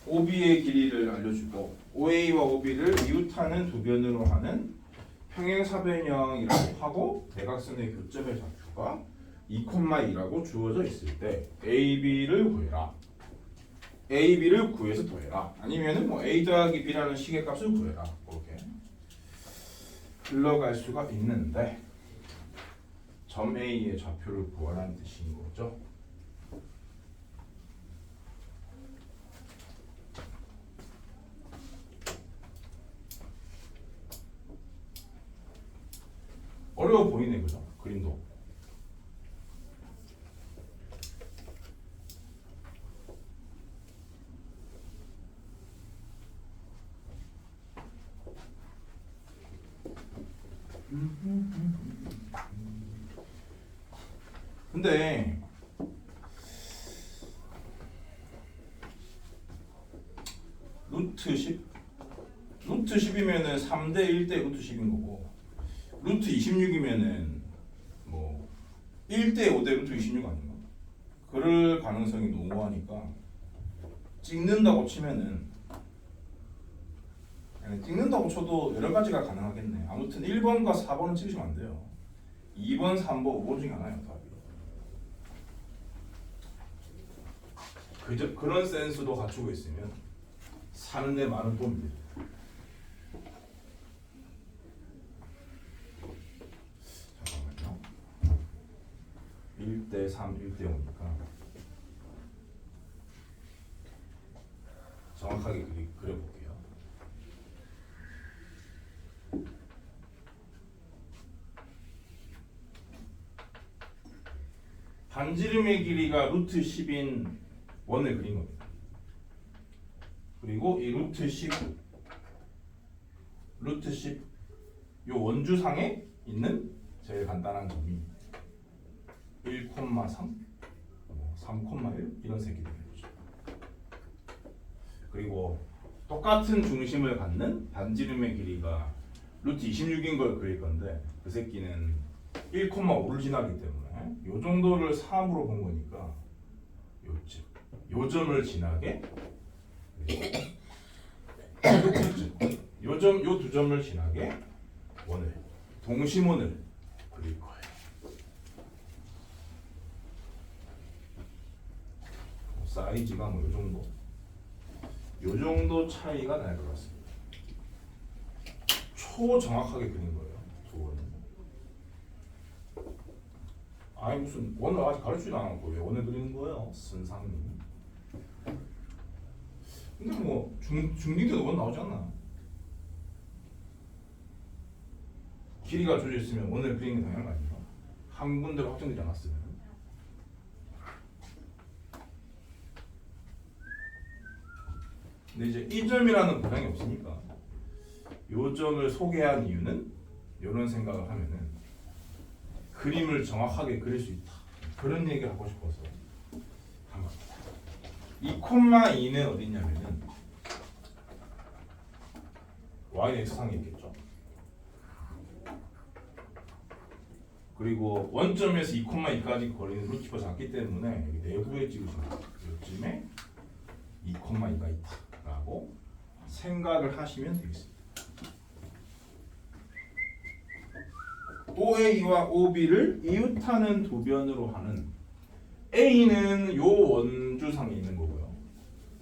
OB의 길이를 알려주고 OA와 OB를 이웃하는 두 변으로 하는 평행사변형이라고 하고 대각선의 교점의 좌표가 2,2라고 주어져 있을 때 AB를 구해라. AB를 구해서 더해라. 아니면은 뭐 A 더하기 B라는 식의 값을 구해라. 그렇게 흘러갈 수가 있는데 점 A의 좌표를 구하라는 뜻인 거죠. 어려워 보이네, 그죠? 그림도. 근데 루트 10? 루트 10이면은 3대 1대 루트 10인 거고 루트 26이면은 뭐 1대 5대 루트 26 아닌가? 그럴 가능성이 농후하니까 찍는다고 치면은 아니, 찍는다고 쳐도 여러 가지가 가능하겠네. 아무튼 1번과 4번은 찍으시면 안 돼요. 2번, 3번, 5번 중에 하나예요, 답이. 그런 센스도 갖추고 있으면 사는데 많은 도움이 돼요. 잠깐만요. 1대 3, 1대 5니까 정확하게 그려볼게요. 반지름의 길이가 루트 10인 원을 그린 겁니다. 그리고 이 루트 10, 요 원주상에 있는 제일 간단한 점이 1,3, 3,1 이런 색이 되는 거죠. 그리고 똑같은 중심을 갖는 반지름의 길이가 루트 26인 걸 그릴 건데 그 새끼는 1,5를 지나기 때문에 요 정도를 3으로 본 거니까 요쯤 요 점을 지나게 요점 요 두 점을 지나게 원을 동심원을 그릴 거예요. 사이즈가 뭐 요 정도 차이가 날 것 같습니다. 초정확하게 그린 거예요. 두 원은. 아니 무슨 원을 아직 가르치지도 않았고 왜 원을 그리는 거예요, 선상님? 근데 뭐 중딩 때도 원 나오지 않나? 길이가 조져 있으면 원을 그리는 게 당연한 거 아닙니까? 한 군데로 확정되지 않았으면. 근데 이제 이 점이라는 보장이 없으니까 요 점을 소개한 이유는 이런 생각을 하면은 그림을 정확하게 그릴 수 있다, 그런 얘기를 하고 싶어서 한 겁니다. 이 콤마 2는 어디 있냐면은 y는 x상에 있겠죠. 그리고 원점에서 2,2까지 거리는 루트가 작기 때문에 여기 내부에 찍으시면 요쯤에 2,2가 있다라고 생각을 하시면 되겠습니다. OA와 OB를 이웃하는 두 변으로 하는 A는 요 원주상에 있는 거고요.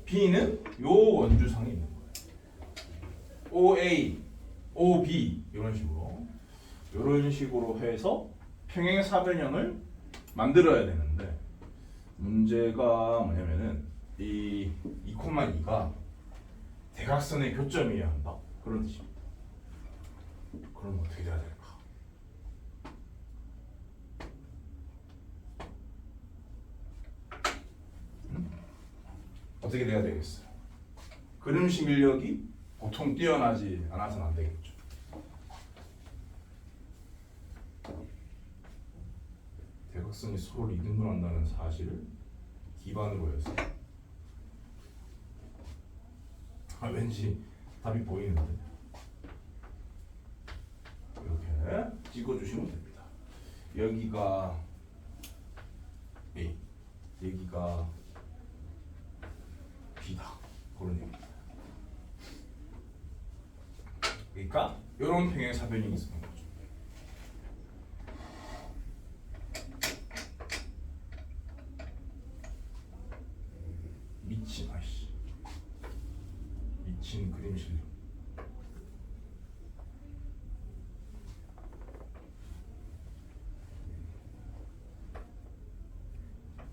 B는 요 원주상에 있는 거예요. OA, OB 이런 식으로 해서 평행사변형을 만들어야 되는데 문제가 뭐냐면은 이 2,2가 대각선의 교점이어야 한다, 그런 뜻입니다. 그럼 어떻게 돼야 될까? 어떻게 돼야 되겠어요? 그림식 인력이 보통 뛰어나지 않아서는 안 되겠죠. 대각선이 서로 이등분한다는 사실을 기반으로 해서 왠지 답이 보이는데 이렇게 찍어주시면 됩니다. 여기가 A, 여기가 B다, 그런 얘기입니다. 그러니까 이런 평행사변형이 있는 거죠. 미친 그림 실력.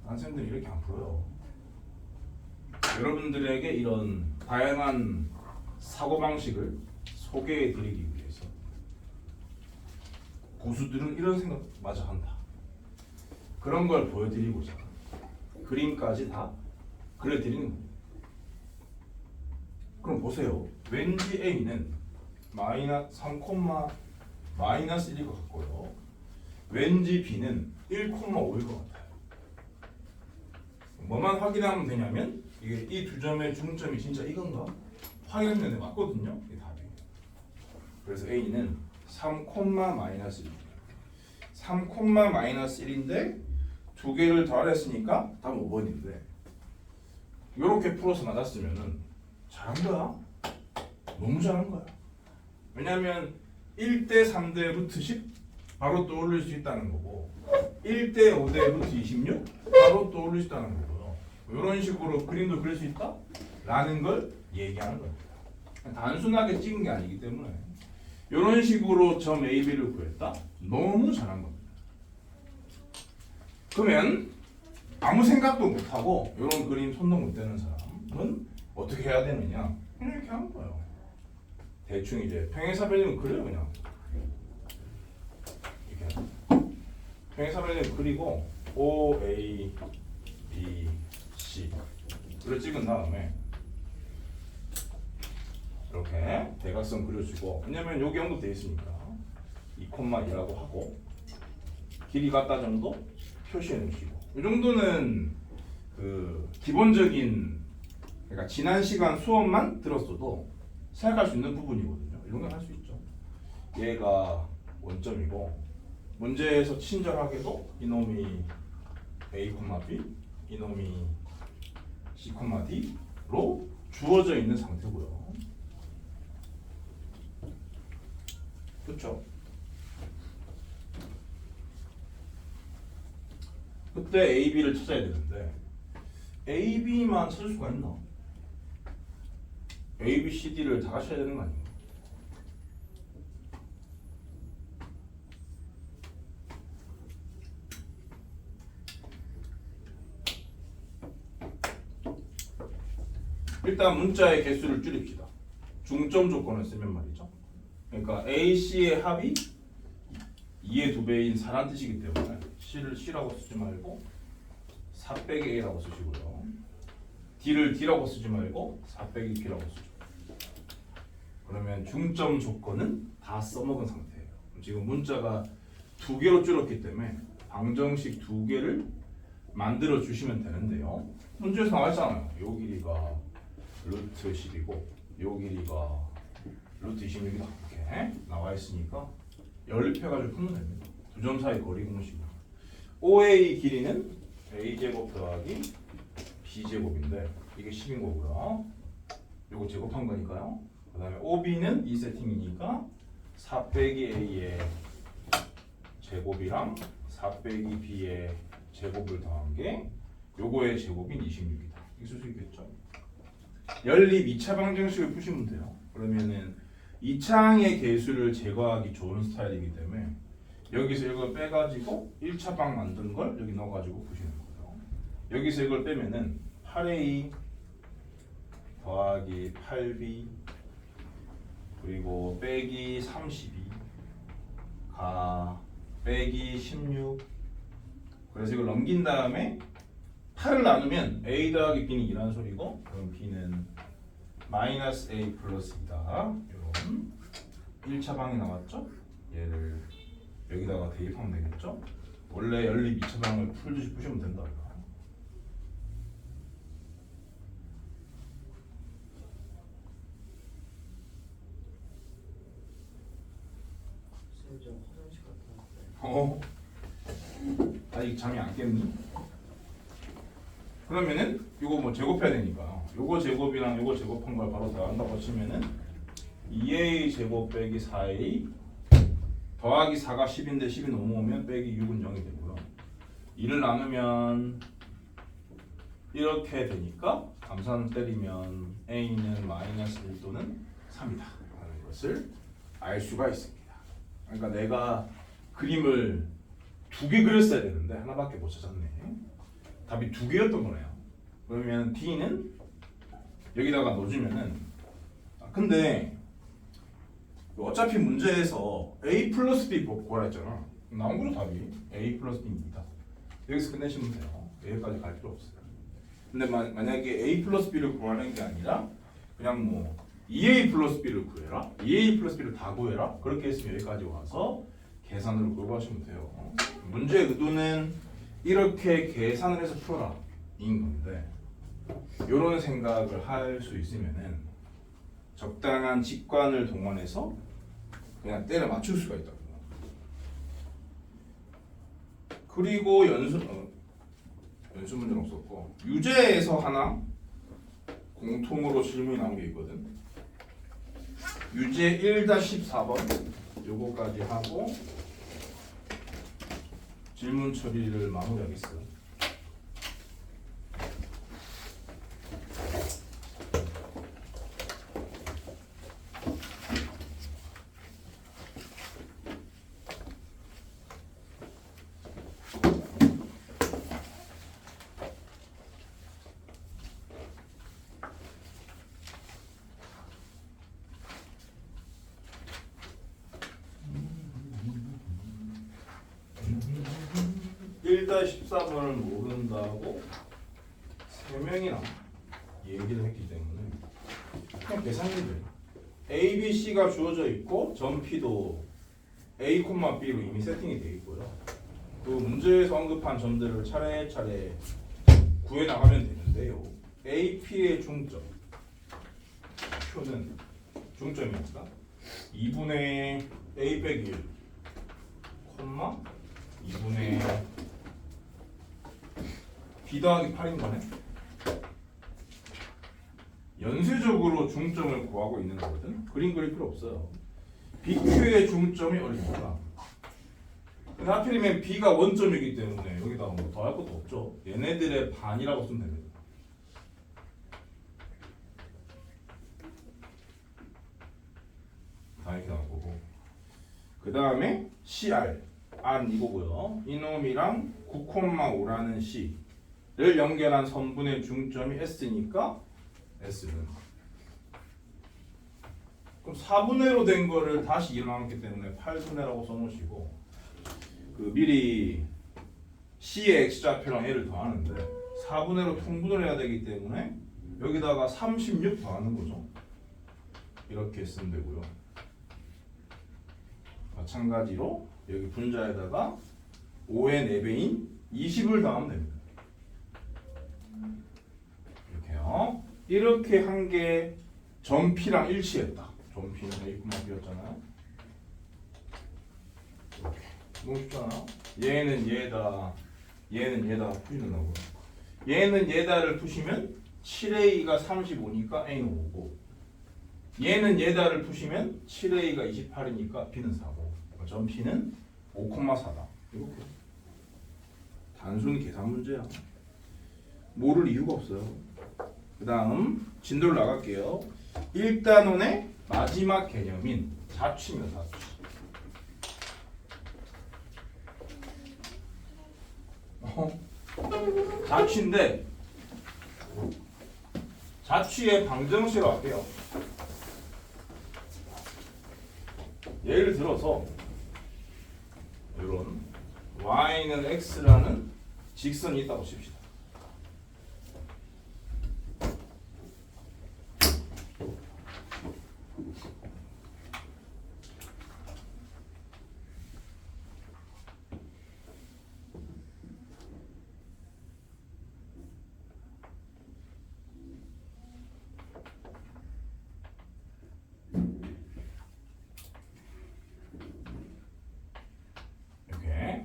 선생님들이 이렇게 안 풀어요. 여러분들에게 이런 다양한 사고방식을 소개해드리기 위해서 고수들은 이런 생각 마저 한다, 그런 걸 보여드리고자 그림까지 다 그려드리는 겁니다. 그럼 보세요. 왠지 A는 -3,-1일 것 같고요. 왠지 B는 1,5일 것 같아요. 뭐만 확인하면 되냐면 이 두 점의 중점이 진짜 이건가? 확인했는데 맞거든요. 이게 답이. 그래서 A는 3,-1입니다. 3,-1인데 두 개를 더하랬으니까 답은 5번인데 이렇게 풀어서 맞았으면은 잘한 거야. 너무 잘한 거야. 왜냐면 1대 3대 루트 10 바로 떠올릴 수 있다는 거고 1대 5대 루트 26 바로 떠올릴 수 있다는 거고요. 이런 식으로 그림도 그릴 수 있다? 라는 걸 얘기하는 겁니다. 단순하게 찍은 게 아니기 때문에 이런 식으로 점 A, B를 구했다? 너무 잘한 겁니다. 그러면 아무 생각도 못하고 이런 그림 손도 못 대는 사람은 어떻게 해야 되느냐? 그냥 이렇게 하는 거예요. 대충 이제 평행사변형을 그려요. 그냥 이렇게 평행사변형을 그리고 O A B C 를 찍은 다음에 이렇게 대각선 그려주고, 왜냐면 여기 언급되어 있으니까 2,2라고 하고 길이 같다 정도 표시해 놓으시고, 이 정도는 그 기본적인, 그러니까 지난 시간 수업만 들었어도 생각할 수 있는 부분이거든요. 이런 건 할 수 있죠. 얘가 원점이고 문제에서 친절하게도 이놈이 A, B, 이놈이 C, D로 주어져 있는 상태고요. 그렇죠? 그때 A, B를 찾아야 되는데 A, B만 찾을 수가 있나? A, B, C, D를 다 찾아야 되는 거 아니에요? 일단 문자의 개수를 줄입시다. 중점 조건을 쓰면 말이죠. 그러니까 A, C의 합이 2의 2배인 4란 뜻이기 때문에 C를 C라고 쓰지 말고 4 빼기 A라고 쓰시고요. D를 D라고 쓰지 말고 4 빼기 B라고 쓰죠. 그러면 중점 조건은 다 써먹은 상태예요. 지금 문자가 2개로 줄었기 때문에 방정식 2개를 만들어 주시면 되는데요. 문제에서 나와있잖아요. 요 길이가 루트 10이고 요 길이가 루트 26이다. 이렇게 나와있으니까 연립해가지고 풀면 됩니다. 두 점 사이 거리 공식. OA 길이는 A제곱 더하기 B제곱인데 이게 10인 거고요. 요거 제곱한 거니까요. 그 다음에 OB는 이 세팅이니까 4 빼기 A의 제곱이랑 4 빼기 B의 제곱을 더한 게 요거의 제곱인 26이다. 이게 쓸 수 있겠죠? 연립 2차 방정식을 푸시면 돼요. 그러면은 2차항의 개수를 제거하기 좋은 스타일이기 때문에 여기서 이걸 빼가지고 1차 방 만든 걸 여기 넣어가지고 푸시는 거예요. 여기서 이걸 빼면은 8A 더하기 8B 그리고 빼기 32 가 빼기 16, 그래서 이걸 넘긴 다음에 8을 나누면 A 더하기 B는 2라는 소리고, 그럼 B는 마이너스 A 플러스 2다. 이런 1차 방이 나왔죠? 얘를 여기다가 대입하면 되겠죠? 원래 연립 2차 방을 풀듯이 푸시면 된다. 쌤, 저 화장실 갔다 왔어요. 아직 잠이 안 깼니? 그러면은 이거 뭐 제곱해야 되니까 요거 제곱이랑 요거 제곱한 걸 바로 더한다고 치면은 2A 제곱 빼기 4A 더하기 4가 10인데 10이 넘어오면 빼기 6은 0이 되고요. 2를 나누면 이렇게 되니까 감산 때리면 A는 마이너스 1 또는 3이다 하는 것을 알 수가 있습니다. 그러니까 내가 그림을 2개 그렸어야 되는데 하나밖에 못 찾았네. 답이 2개였던 거네요. 그러면 D는 여기다가 넣어주면은, 근데 어차피 문제에서 A 플러스 B 구하라 했잖아. 나온 거로 답이 A 플러스 B입니다. 여기서 끝내시면 돼요. 여기까지 갈 필요 없어요. 근데 만약에 A 플러스 B를 구하는 게 아니라 그냥 뭐 2A 플러스 B를 구해라, 2A 플러스 B를 다 구해라, 그렇게 했으면 여기까지 와서 계산으로 구하시면 돼요. 문제의 의도는 이렇게 계산을 해서 풀어라 인 건데, 이런 생각을 할 수 있으면은 적당한 직관을 동원해서 그냥 때려 맞출 수가 있다고. 그리고 연수 문제는 없었고, 유제에서 하나 공통으로 질문이 나온 게 있거든. 유제 1-14번 요거까지 하고 질문 처리를 마무리하겠어요. 1-13을 모른다고 3명이나 얘기를 했기 때문에 그냥 계산이 돼요. A, B, C가 주어져 있고 점 P도 A, B로 이미 세팅이 되어 있고요. 그 문제에서 언급한 점들을 차례차례 구해 나가면 되는데요. A, P의 중점 Q는 중점이니까 2분의 A 빼기 1 콤마 2분의 B 더하기 8인 거네. 연쇄적으로 중점을 구하고 있는 거거든. 그림 그릴 필요 없어요. BQ의 중점이 어디입니까? 근데 하필이면 B가 원점이기 때문에 여기다가 뭐 더 할 것도 없죠. 얘네들의 반이라고 쓰면 됩니다. 다 이렇게 나올 거고. 그 다음에 CR R은 이거고요. 이놈이랑 9,5라는 C를 연결한 선분의 중점이 S니까 S는 그럼 4분의로 된 거를 다시 일어나기 때문에 8분의라고 써놓으시고 그 미리 C의 X좌표랑 L을 더하는데 4분의로 통분을 해야 되기 때문에 여기다가 36 더하는 거죠. 이렇게 쓰면 되고요. 마찬가지로 여기 분자에다가 5의 4배인 20을 더하면 됩니다. 이렇게요. 이렇게 한 게 점 P랑 일치했다. 점 P는 A뿐만 B였잖아요. 이렇게. 너무 쉽잖아요. 얘는 얘다, 얘는 얘다 푸시는 거고요. 얘는 얘다를 푸시면 7A가 35니까 A는 5고 얘는 얘다를 푸시면 7A가 28이니까 B는 4고 점 P는 5,4다. 이렇게 단순 계산 문제야. 모를 이유가 없어요. 그 다음 진도를 나갈게요. 1단원의 마지막 개념인 자취입니다. 자취. 자취인데 자취의 방정식으로 할게요. 예를 들어서 이런 y는 x라는 직선이 있다고 칩시다.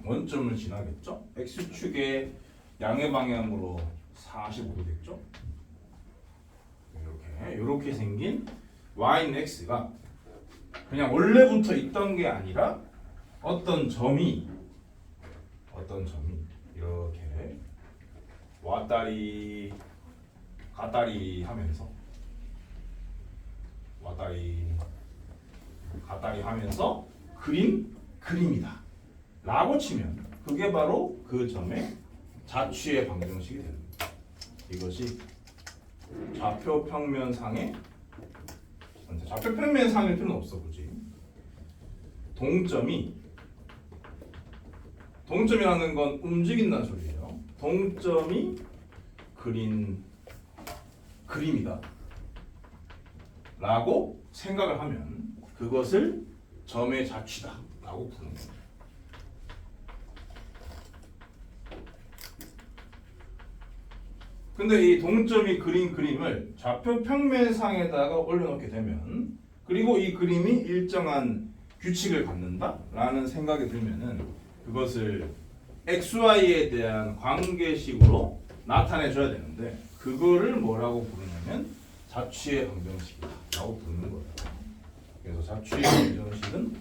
원점을 지나겠죠? x축의 양의 방향으로 45도겠죠? 이렇게 생긴 y는 x가 그냥 원래부터 있던 게 아니라 어떤 점이 이렇게 왔다리 갔다리 하면서 그림이다 라고 치면 그게 바로 그 점의 자취의 방정식이 됩니다. 이것이 좌표평면상의 좌표평면상일 필요는 없어 굳이. 동점이라는 건 움직인다는 소리예요. 동점이 그린 그림이다 라고 생각을 하면 그것을 점의 자취다 라고 부르는 거예요. 근데 이 동점이 그린 그림을 좌표 평면상에다가 올려놓게 되면 그리고 이 그림이 일정한 규칙을 갖는다라는 생각이 들면은 그것을 XY에 대한 관계식으로 나타내줘야 되는데 그거를 뭐라고 부르냐면 자취의 방정식이라고 부르는 거예요. 그래서 자취의 방정식은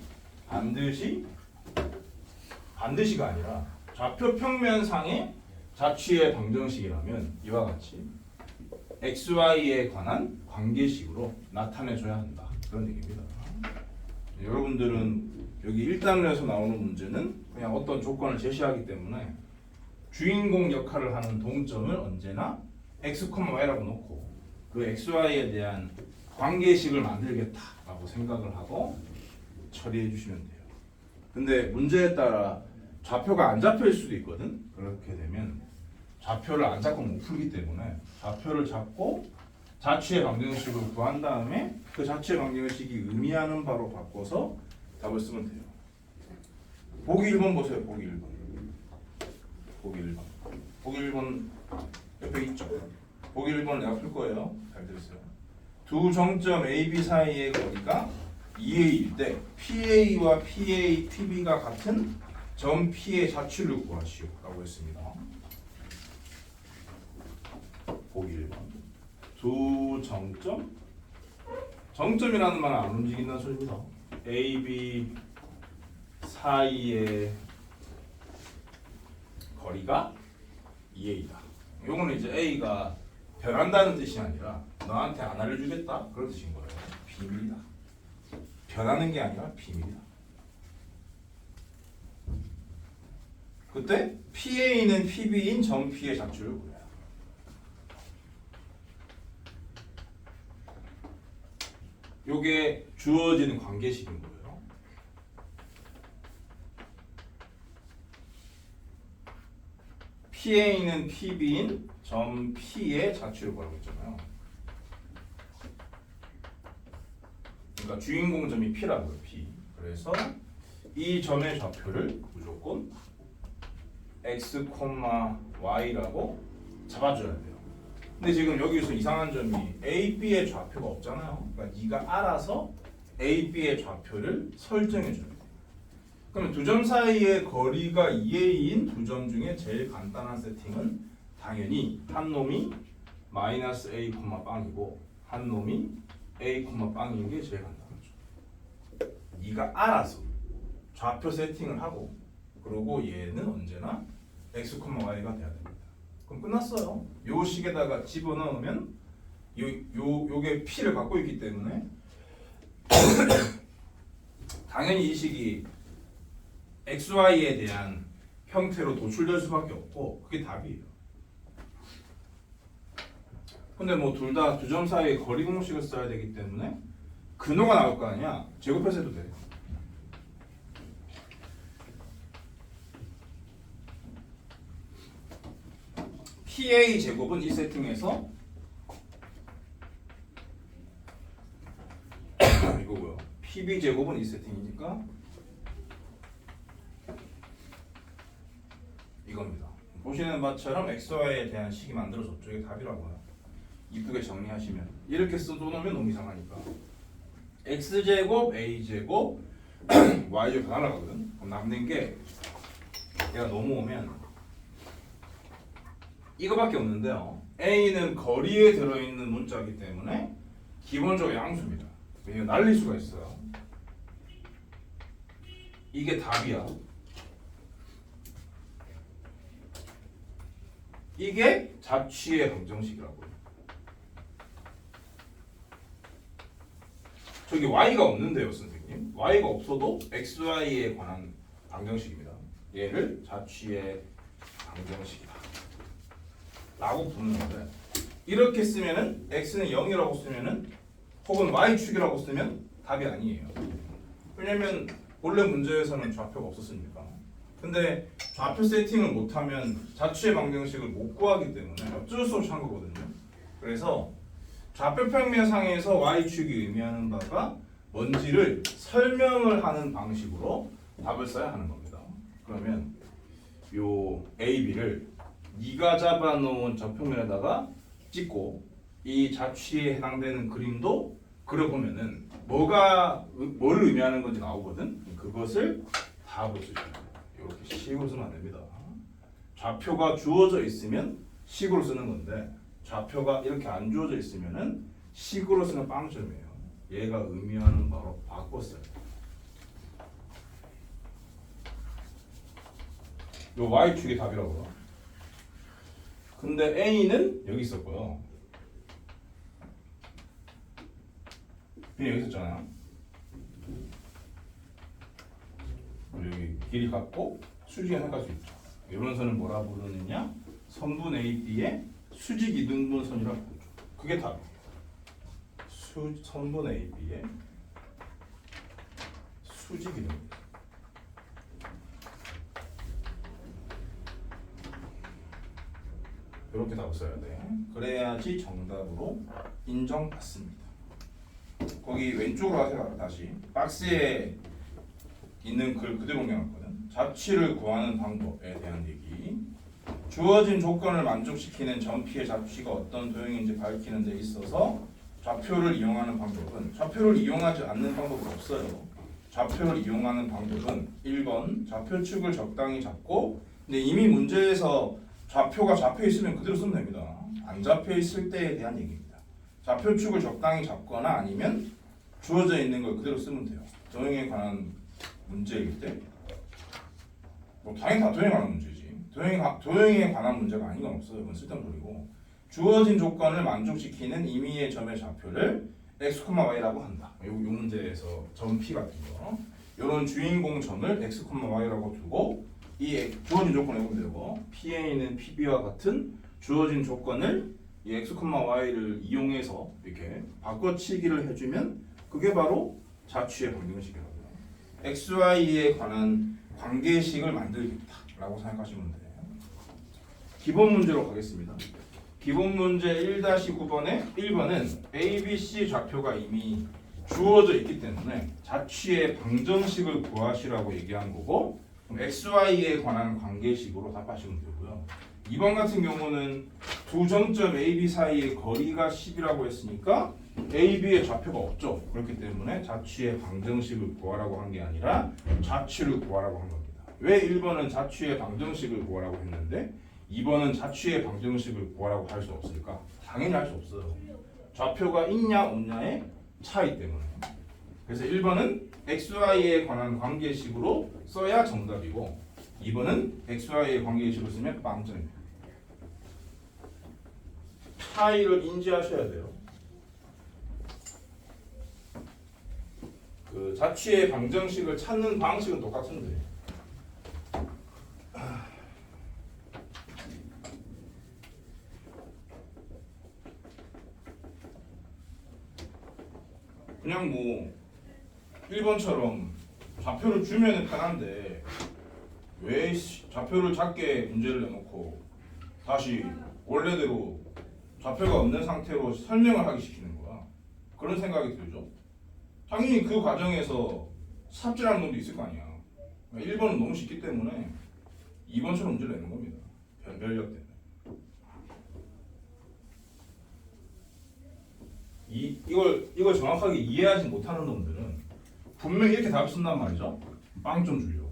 반드시가 아니라 좌표 평면상의 자취의 방정식이라면 이와 같이 XY에 관한 관계식으로 나타내줘야 한다. 그런 얘기입니다. 여러분들은 여기 1단원에서 나오는 문제는 그냥 어떤 조건을 제시하기 때문에 주인공 역할을 하는 동점을 언제나 X, Y라고 놓고 그 XY에 대한 관계식을 만들겠다라고 생각을 하고 처리해 주시면 돼요. 근데 문제에 따라 좌표가 안 잡힐 수도 있거든. 그렇게 되면 좌표를 안 잡고 못 풀기 때문에 좌표를 잡고 자취의 방정식을 구한 다음에 그 자취의 방정식이 의미하는 바로 바꿔서 답을 쓰면 돼요. 보기 1번 보세요. 보기 1번. 보기 1번. 보기 1번 옆에 있죠. 보기 1번 내가 풀 거예요. 잘 들으세요. 두 정점 A, B 사이의 거리가 2A일 때 PA와 PB가 같은 점 P의 자취를 구하시오 라고 했습니다. 보기 1번. 두 정점이라는 말은 안 움직인다는 소리입니다. A, B 사이의 거리가 2A다. 요거는 이제 A가 변한다는 뜻이 아니라 너한테 안 알려주겠다 그런 뜻인 거예요. 비밀이다. 변하는 게 아니라 비밀이다. 그때 PA는 PB인 점 P의 자취를 구해요. 요게 주어지는 관계식인 거예요. PA는 PB인 점 P의 자취를 구하라고 했잖아요. 그러니까 주인공 점이 P라고요. P. 그래서 이 점의 좌표를 무조건 X, Y라고 잡아줘야 돼요. 근데 지금 여기서 이상한 점이 A, B의 좌표가 없잖아요. 그러니까 네가 알아서 A, B의 좌표를 설정해 줘야 돼요. 그러면 두 점 사이의 거리가 2A인 두 점 중에 제일 간단한 세팅은 당연히 한 놈이 마이너스 A, 빵이고 한 놈이 A, 빵인 게 제일 간단하죠. 네가 알아서 좌표 세팅을 하고 그리고 얘는 언제나 X, Y가 돼야 됩니다. 그럼 끝났어요. 요 식에다가 집어넣으면 요게 P를 갖고 있기 때문에 당연히 이 식이 XY에 대한 형태로 도출될 수밖에 없고 그게 답이에요. 근데 뭐 둘 다 두 점 사이의 거리 공식을 써야 되기 때문에 근호가 나올 거 아니야. 제곱해서 해도 돼. PA 제곱은 이 세팅에서 이거고요. PB 제곱은 이 세팅이니까 이겁니다. 보시는 바처럼 XY에 대한 식이 만들어졌죠. 이게 답이라고요. 이쁘게 정리하시면 이렇게 써놓으면 너무 이상하니까 X제곱, A제곱, Y제곱 다 날아가거든. 그럼 남는 게 얘가 넘어오면 이거밖에 없는데요. A는 거리에 들어있는 문자이기 때문에 기본적으로 양수입니다. 이거 날릴 수가 있어요. 이게 답이야. 이게 자취의 방정식이라고요. 저기 y가 없는데요, 선생님. y가 없어도 xy에 관한 방정식입니다. 얘를 자취의 방정식이다 라고 부르는 건데 이렇게 쓰면은 x는 0이라고 쓰면은 혹은 y축이라고 쓰면 답이 아니에요. 왜냐면 원래 문제에서는 좌표가 없었으니까. 근데 좌표 세팅을 못하면 자취의 방정식을 못 구하기 때문에 어쩔 수 없이 한 거거든요. 그래서 좌표 평면상에서 y축이 의미하는 바가 뭔지를 설명을 하는 방식으로 답을 써야 하는 겁니다. 그러면 요 A, B를 네가 잡아놓은 좌표면에다가 찍고 이 자취에 해당되는 그림도 그려보면은 뭐를 의미하는 건지 나오거든. 그것을 답으로 쓰시면 돼요. 이렇게 식으로 쓰면 안 됩니다. 좌표가 주어져 있으면 식으로 쓰는 건데 좌표가 이렇게 안 주어져 있으면은 식으로 쓰는 빵점이에요. 얘가 의미하는 바로 바꿨어요. 요 y축이 답이라고요. 근데 a는 여기 있었고요. b는 여기 있었잖아요. 여기 길이 같고 수직이 생각할 수 있죠. 이런 선을 뭐라 부르느냐? 선분 AB의 수직 이등분선이라고 부르죠. 그게 답이에요. 선분 AB의 수직 이등분. 이렇게 답을 써야 돼. 그래야지 정답으로 인정받습니다. 거기 왼쪽으로 하세요. 다시 박스에 있는 글 그대로 옮겨놨거든. 잡취를 구하는 방법에 대한 얘기. 주어진 조건을 만족시키는 전피의 잡취가 어떤 도형인지 밝히는 데 있어서 좌표를 이용하는 방법은, 좌표를 이용하지 않는 방법은 없어요. 좌표를 이용하는 방법은 1번 좌표축을 적당히 잡고, 근데 이미 문제에서 좌표가 잡혀 있으면 그대로 쓰면 됩니다. 안 잡혀 있을 때에 대한 얘기입니다. 좌표축을 적당히 잡거나 아니면 주어져 있는 걸 그대로 쓰면 돼요. 도형에 관한 문제일 때, 뭐 당연히 다 도형에 관한 문제지. 도형에 관한 문제가 아닌 건 없어요. 그건 쓸데없는 소리고. 주어진 조건을 만족시키는 임의의 점의 좌표를 x, y라고 한다. 요 문제에서 점 p 같은 거, 이런 주인공 점을 x, y라고 두고 이 주어진 조건을 해보면 되고, p에 있는 pb와 같은 주어진 조건을 이 x, y를 이용해서 이렇게 바꿔치기를 해주면 그게 바로 자취의 방정식이라고요. x, y에 관한 관계식을 만들겠다라고 생각하시면 돼요. 기본 문제로 가겠습니다. 기본 문제 1-9번에 1번은 A, B, C 좌표가 이미 주어져 있기 때문에 자취의 방정식을 구하시라고 얘기한 거고, 그럼 XY에 관한 관계식으로 답하시면 되고요. 2번 같은 경우는 두 점점 A, B 사이의 거리가 10이라고 했으니까 A, B의 좌표가 없죠. 그렇기 때문에 자취의 방정식을 구하라고 한 게 아니라 자취를 구하라고 한 겁니다. 왜 1번은 자취의 방정식을 구하라고 했는데 2번은 자취의 방정식을 구하라고 할 수 없을까? 당연히 할 수 없어요. 좌표가 있냐 없냐의 차이 때문에. 그래서 1번은 XY에 관한 관계식으로 써야 정답이고, 2번은 XY의 관계식으로 쓰면 빵점입니다. 차이를 인지하셔야 돼요. 그 자취의 방정식을 찾는 방식은 똑같은데 그냥 뭐 1번처럼 좌표를 주면 편한데 왜 좌표를 작게 문제를 내놓고 다시 원래대로 좌표가 없는 상태로 설명을 하기 시키는 거야. 그런 생각이 들죠. 당연히 그 과정에서 삽질하는 놈도 있을 거 아니야. 1번은 너무 쉽기 때문에 2번처럼 문제를 내는 겁니다. 변별력 때문에. 이걸 정확하게 이해하지 못하는 놈들은 분명히 이렇게 답을 쓴단 말이죠. 빵 좀 주려고.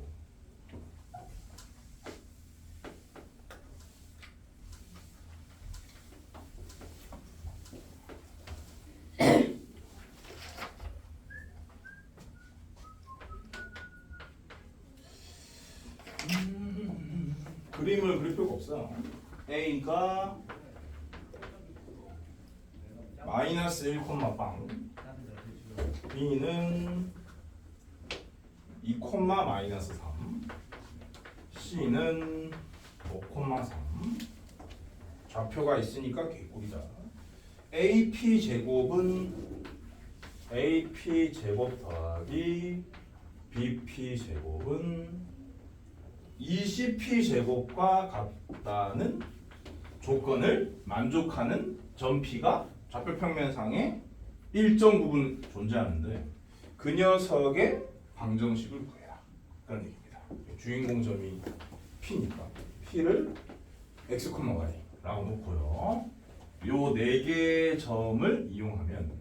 그림을 그릴 필요가 없어. A가 마이너스 1, 빵, B는 2, 마이너스 3, C는 5, 3. 좌표가 있으니까 개꿀이다. AP 제곱은 AP 제곱 더하기 BP 제곱은 20p 제곱과 같다는 조건을 만족하는 점 P가 좌표 평면상에 일정 부분 존재하는데 그 녀석의 방정식을 구해라. 그런 얘기입니다. 주인공 점이 P니까 P를 x, y라고 놓고요. 요 4개의 점을 이용하면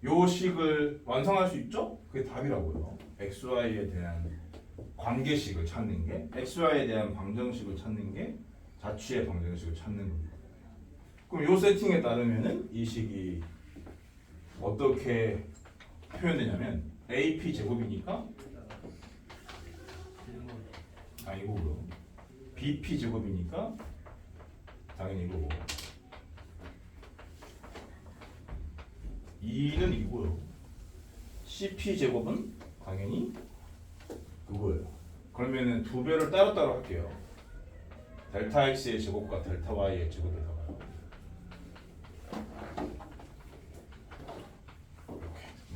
요 식을 완성할 수 있죠? 그게 답이라고요. xy에 대한 관계식을 찾는 게, xy에 대한 방정식을 찾는 게 자취의 방정식을 찾는 겁니다. 그럼 요 세팅에 따르면은 이 식이 어떻게 표현되냐면 AP 제곱이니까 이거고요. BP 제곱이니까 당연히 이거고, 2는 이거고요. CP 제곱은 당연히 그거예요. 그러면은 두 배를 따로따로 할게요. 델타 x의 제곱과 델타 y의 제곱에다가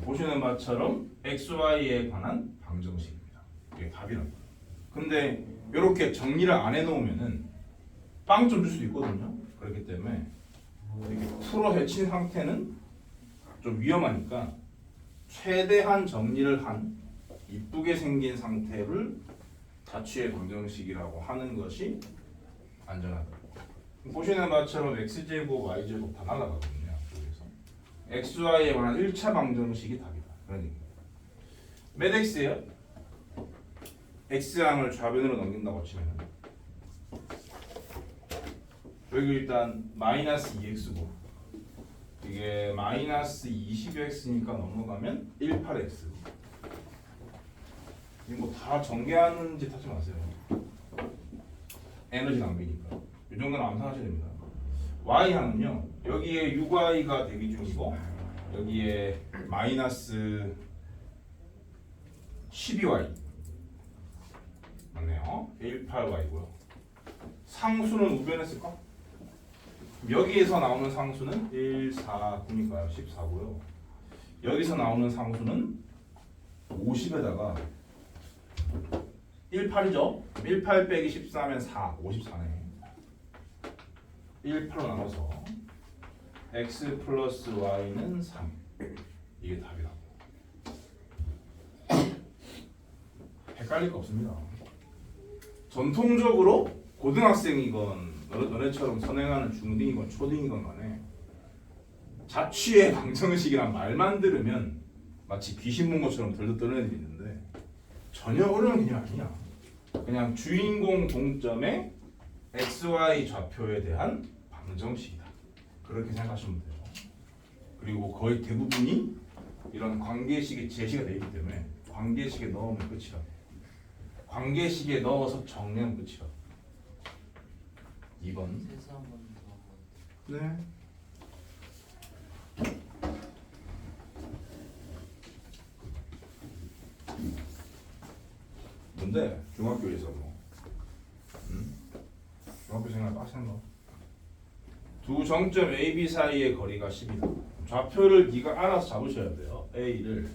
보시는 바처럼 xy에 관한 방정식입니다. 이게 답이라고. 근데 이렇게 정리를 안 해놓으면은 빵 좀 줄 수도 있거든요. 그렇기 때문에 이렇게 풀어 헤친 상태는 좀 위험하니까 최대한 정리를 한 이쁘게 생긴 상태를 자취의 방정식이라고 하는 것이 안전하다. 보시는 바처럼 x제곱, y제곱 다 날아가거든요. 여기서 xy에 관한 1차 방정식이 답이다. 그런 얘기입니다. 몇 x예요? x항을 좌변으로 넘긴다고 치면 여기 일단 마이너스 2x고 이게 마이너스 20x니까 넘어가면 18x. 이거 뭐 다 전개하는 짓 하지 마세요. 에너지 낭비니까. 이 정도는 암산하셔야 됩니다. y항은요. 여기에 6y가 대기 중이고 여기에 마이너스 12y 맞네요. 18y고요. 상수는 우변했을까? 여기에서 나오는 상수는 1, 4, 9니까요. 14고요. 여기서 나오는 상수는 50에다가 18이죠? 18 빼기 14면 4, 54네. 18로 나눠서 x 플러스 y는 3. 이게 답이라고. 헷갈릴 거 없습니다. 전통적으로 고등학생이건 너네처럼 선행하는 중딩이건 초딩이건 간에 자취의 방정식이란 말만 들으면 마치 귀신 본 것처럼 덜덜 떠는 애들이 있는데 전혀 어려운 개념 아니야. 그냥 주인공 동점의 xy 좌표에 대한 방정식이다. 그렇게 생각하시면 돼요. 그리고 거의 대부분이 이런 관계식에 제시가 되어 있기 때문에 관계식에 넣으면 끝이라. 관계식에 넣어서 정리하면 끝이라. 2번. 세수 한번 더. 네. 뭔데? 중학교에서 뭐? 중학교 생활 빡센 거. 두 정점 A, B 사이의 거리가 10이다. 좌표를 네가 알아서 잡으셔야 돼요. A를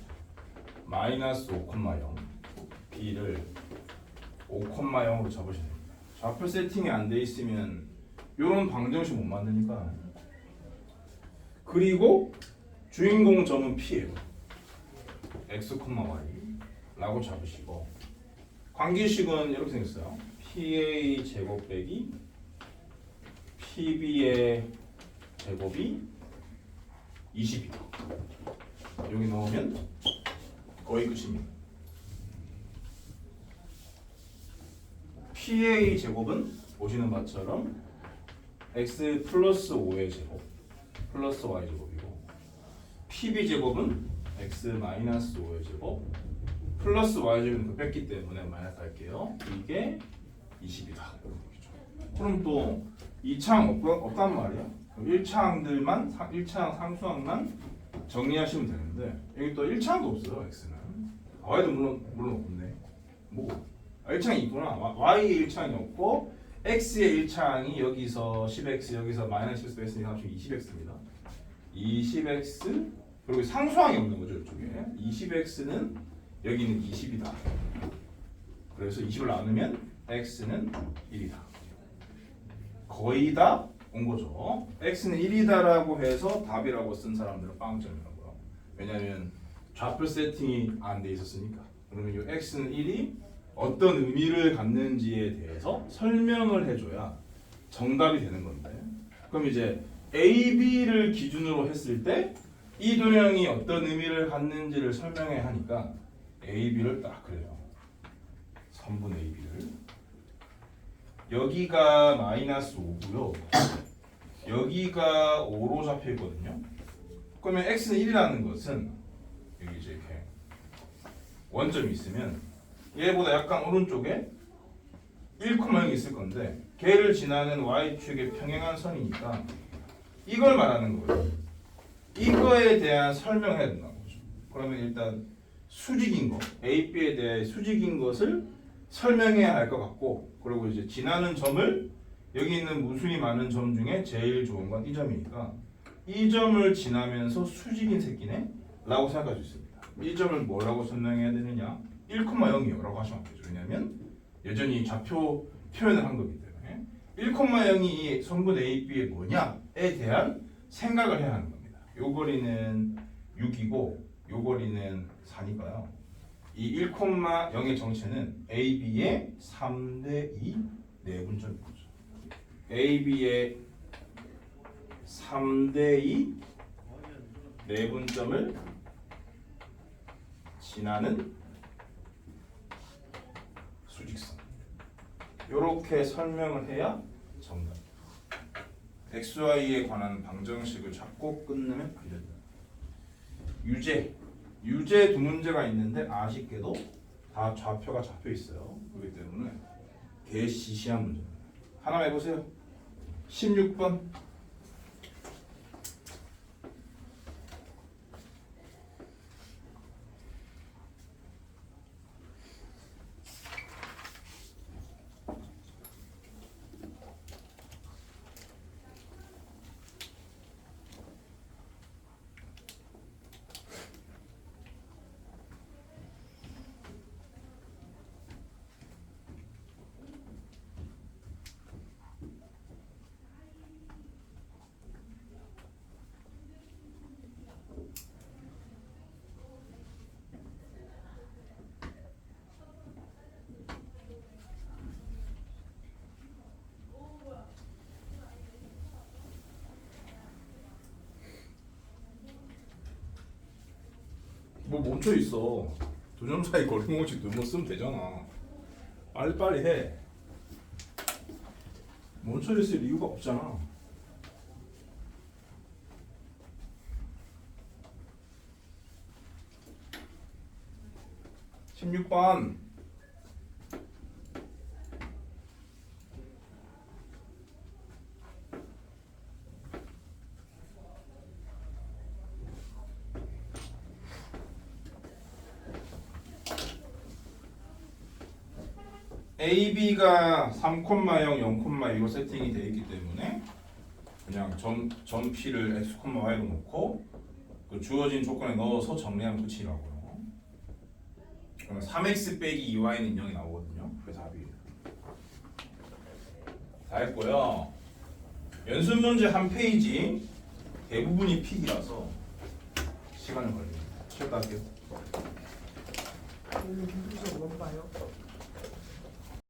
마이너스 5,0, B를 5,0으로 잡으셔야 됩니다. 좌표 세팅이 안 돼 있으면 이런 방정식 못 만드니까. 그리고 주인공 점은 P예요. x, y라고 잡으시고 관계식은 이렇게 생겼어요. PA 제곱 빼기 PB의 제곱이 20이다. 여기 넣으면 거의 끝입니다. PA 제곱은 보시는 바처럼 x 플러스 5의 제곱 플러스 y 제곱이고 PB 제곱은 x 마이너스 5의 제곱 플러스 y 제곱은 그 뺐기 때문에 마이너스 할게요. 이게 20이다. 그럼 또 2차항 없단 말이야. 1차항들만 1차항 상수항만 정리하시면 되는데 여기 또 1차항도 없어요. x는 y도 물론 없네. 뭐 1차항이 있구나. y의 1차항이 없고 x의 1차항이 여기서 10x 여기서 마이너스 10x 뺐으니까 20x입니다. 20x 그리고 상수항이 없는 거죠. 이쪽에 20x는 여기는 20이다. 그래서 20을 나누면 x는 1이다. 거의 다 온 거죠. x는 1이다라고 해서 답이라고 쓴 사람들은 빵점이라고요. 왜냐하면 좌표 세팅이 안 돼 있었으니까. 그러면 이 x는 1이 어떤 의미를 갖는지에 대해서 설명을 해줘야 정답이 되는 건데. 그럼 이제 A, B를 기준으로 했을 때 이 도형이 어떤 의미를 갖는지를 설명해야 하니까 A, B를 딱 그래요. 선분 A, B를. 여기가 마이너스 5고요. 여기가 5로 잡혀 있거든요. 그러면 x는 1이라는 것은 여기 이제 이렇게 원점이 있으면 얘보다 약간 오른쪽에 1,0이 있을 건데 걔를 지나는 y축의 평행한 선이니까 이걸 말하는 거예요. 이거에 대한 설명을 해야 된다는 거죠. 그러면 일단 수직인 거, A, B에 대해 수직인 것을 설명해야 할 것 같고 그리고 이제 지나는 점을 여기 있는 무수히 많은 점 중에 제일 좋은 건 이 점이니까 이 점을 지나면서 수직인 새끼네? 라고 생각할 수 있습니다. 이 점을 뭐라고 설명해야 되느냐? 1,0이요 라고 하시면 안 되죠. 왜냐하면 여전히 좌표 표현을 한 거기 때문에 1,0이 이 성분 AB의 뭐냐에 대한 생각을 해야 하는 겁니다. 요 거리는 6이고 요 거리는 4니까요. 이 1,0의 정체는 AB의 3대2 내분점인 거죠. AB의 3대2 내분점을 지나는 수직선. 이렇게 설명을 해야 정답. XY에 관한 방정식을 찾고 끝내면 안 된다. 유제 두 문제가 있는데 아쉽게도 다 좌표가 잡혀 있어요. 그렇기 때문에 개시시한 문제입니다. 하나 해보세요. 16번. 뭐 멈춰 있어. 두 점 사이 거리공식 두번 쓰면 되잖아. 빨리빨리 해. 멈춰 있을 이유가 없잖아. (16번) AB가 3,0, 0,2로 세팅이 되어 있기 때문에 그냥 점 P를 X, Y로 놓고 그 주어진 조건에 넣어서 정리하면 끝이라고요. 그러면 3X 빼기 2Y는 0이 나오거든요. 그게 답이에요. 다 했고요. 연습 문제 한 페이지 대부분이 P이라서 시간이 걸립니다. 쉬었다 할게요. 오늘 공부서 못 봐요.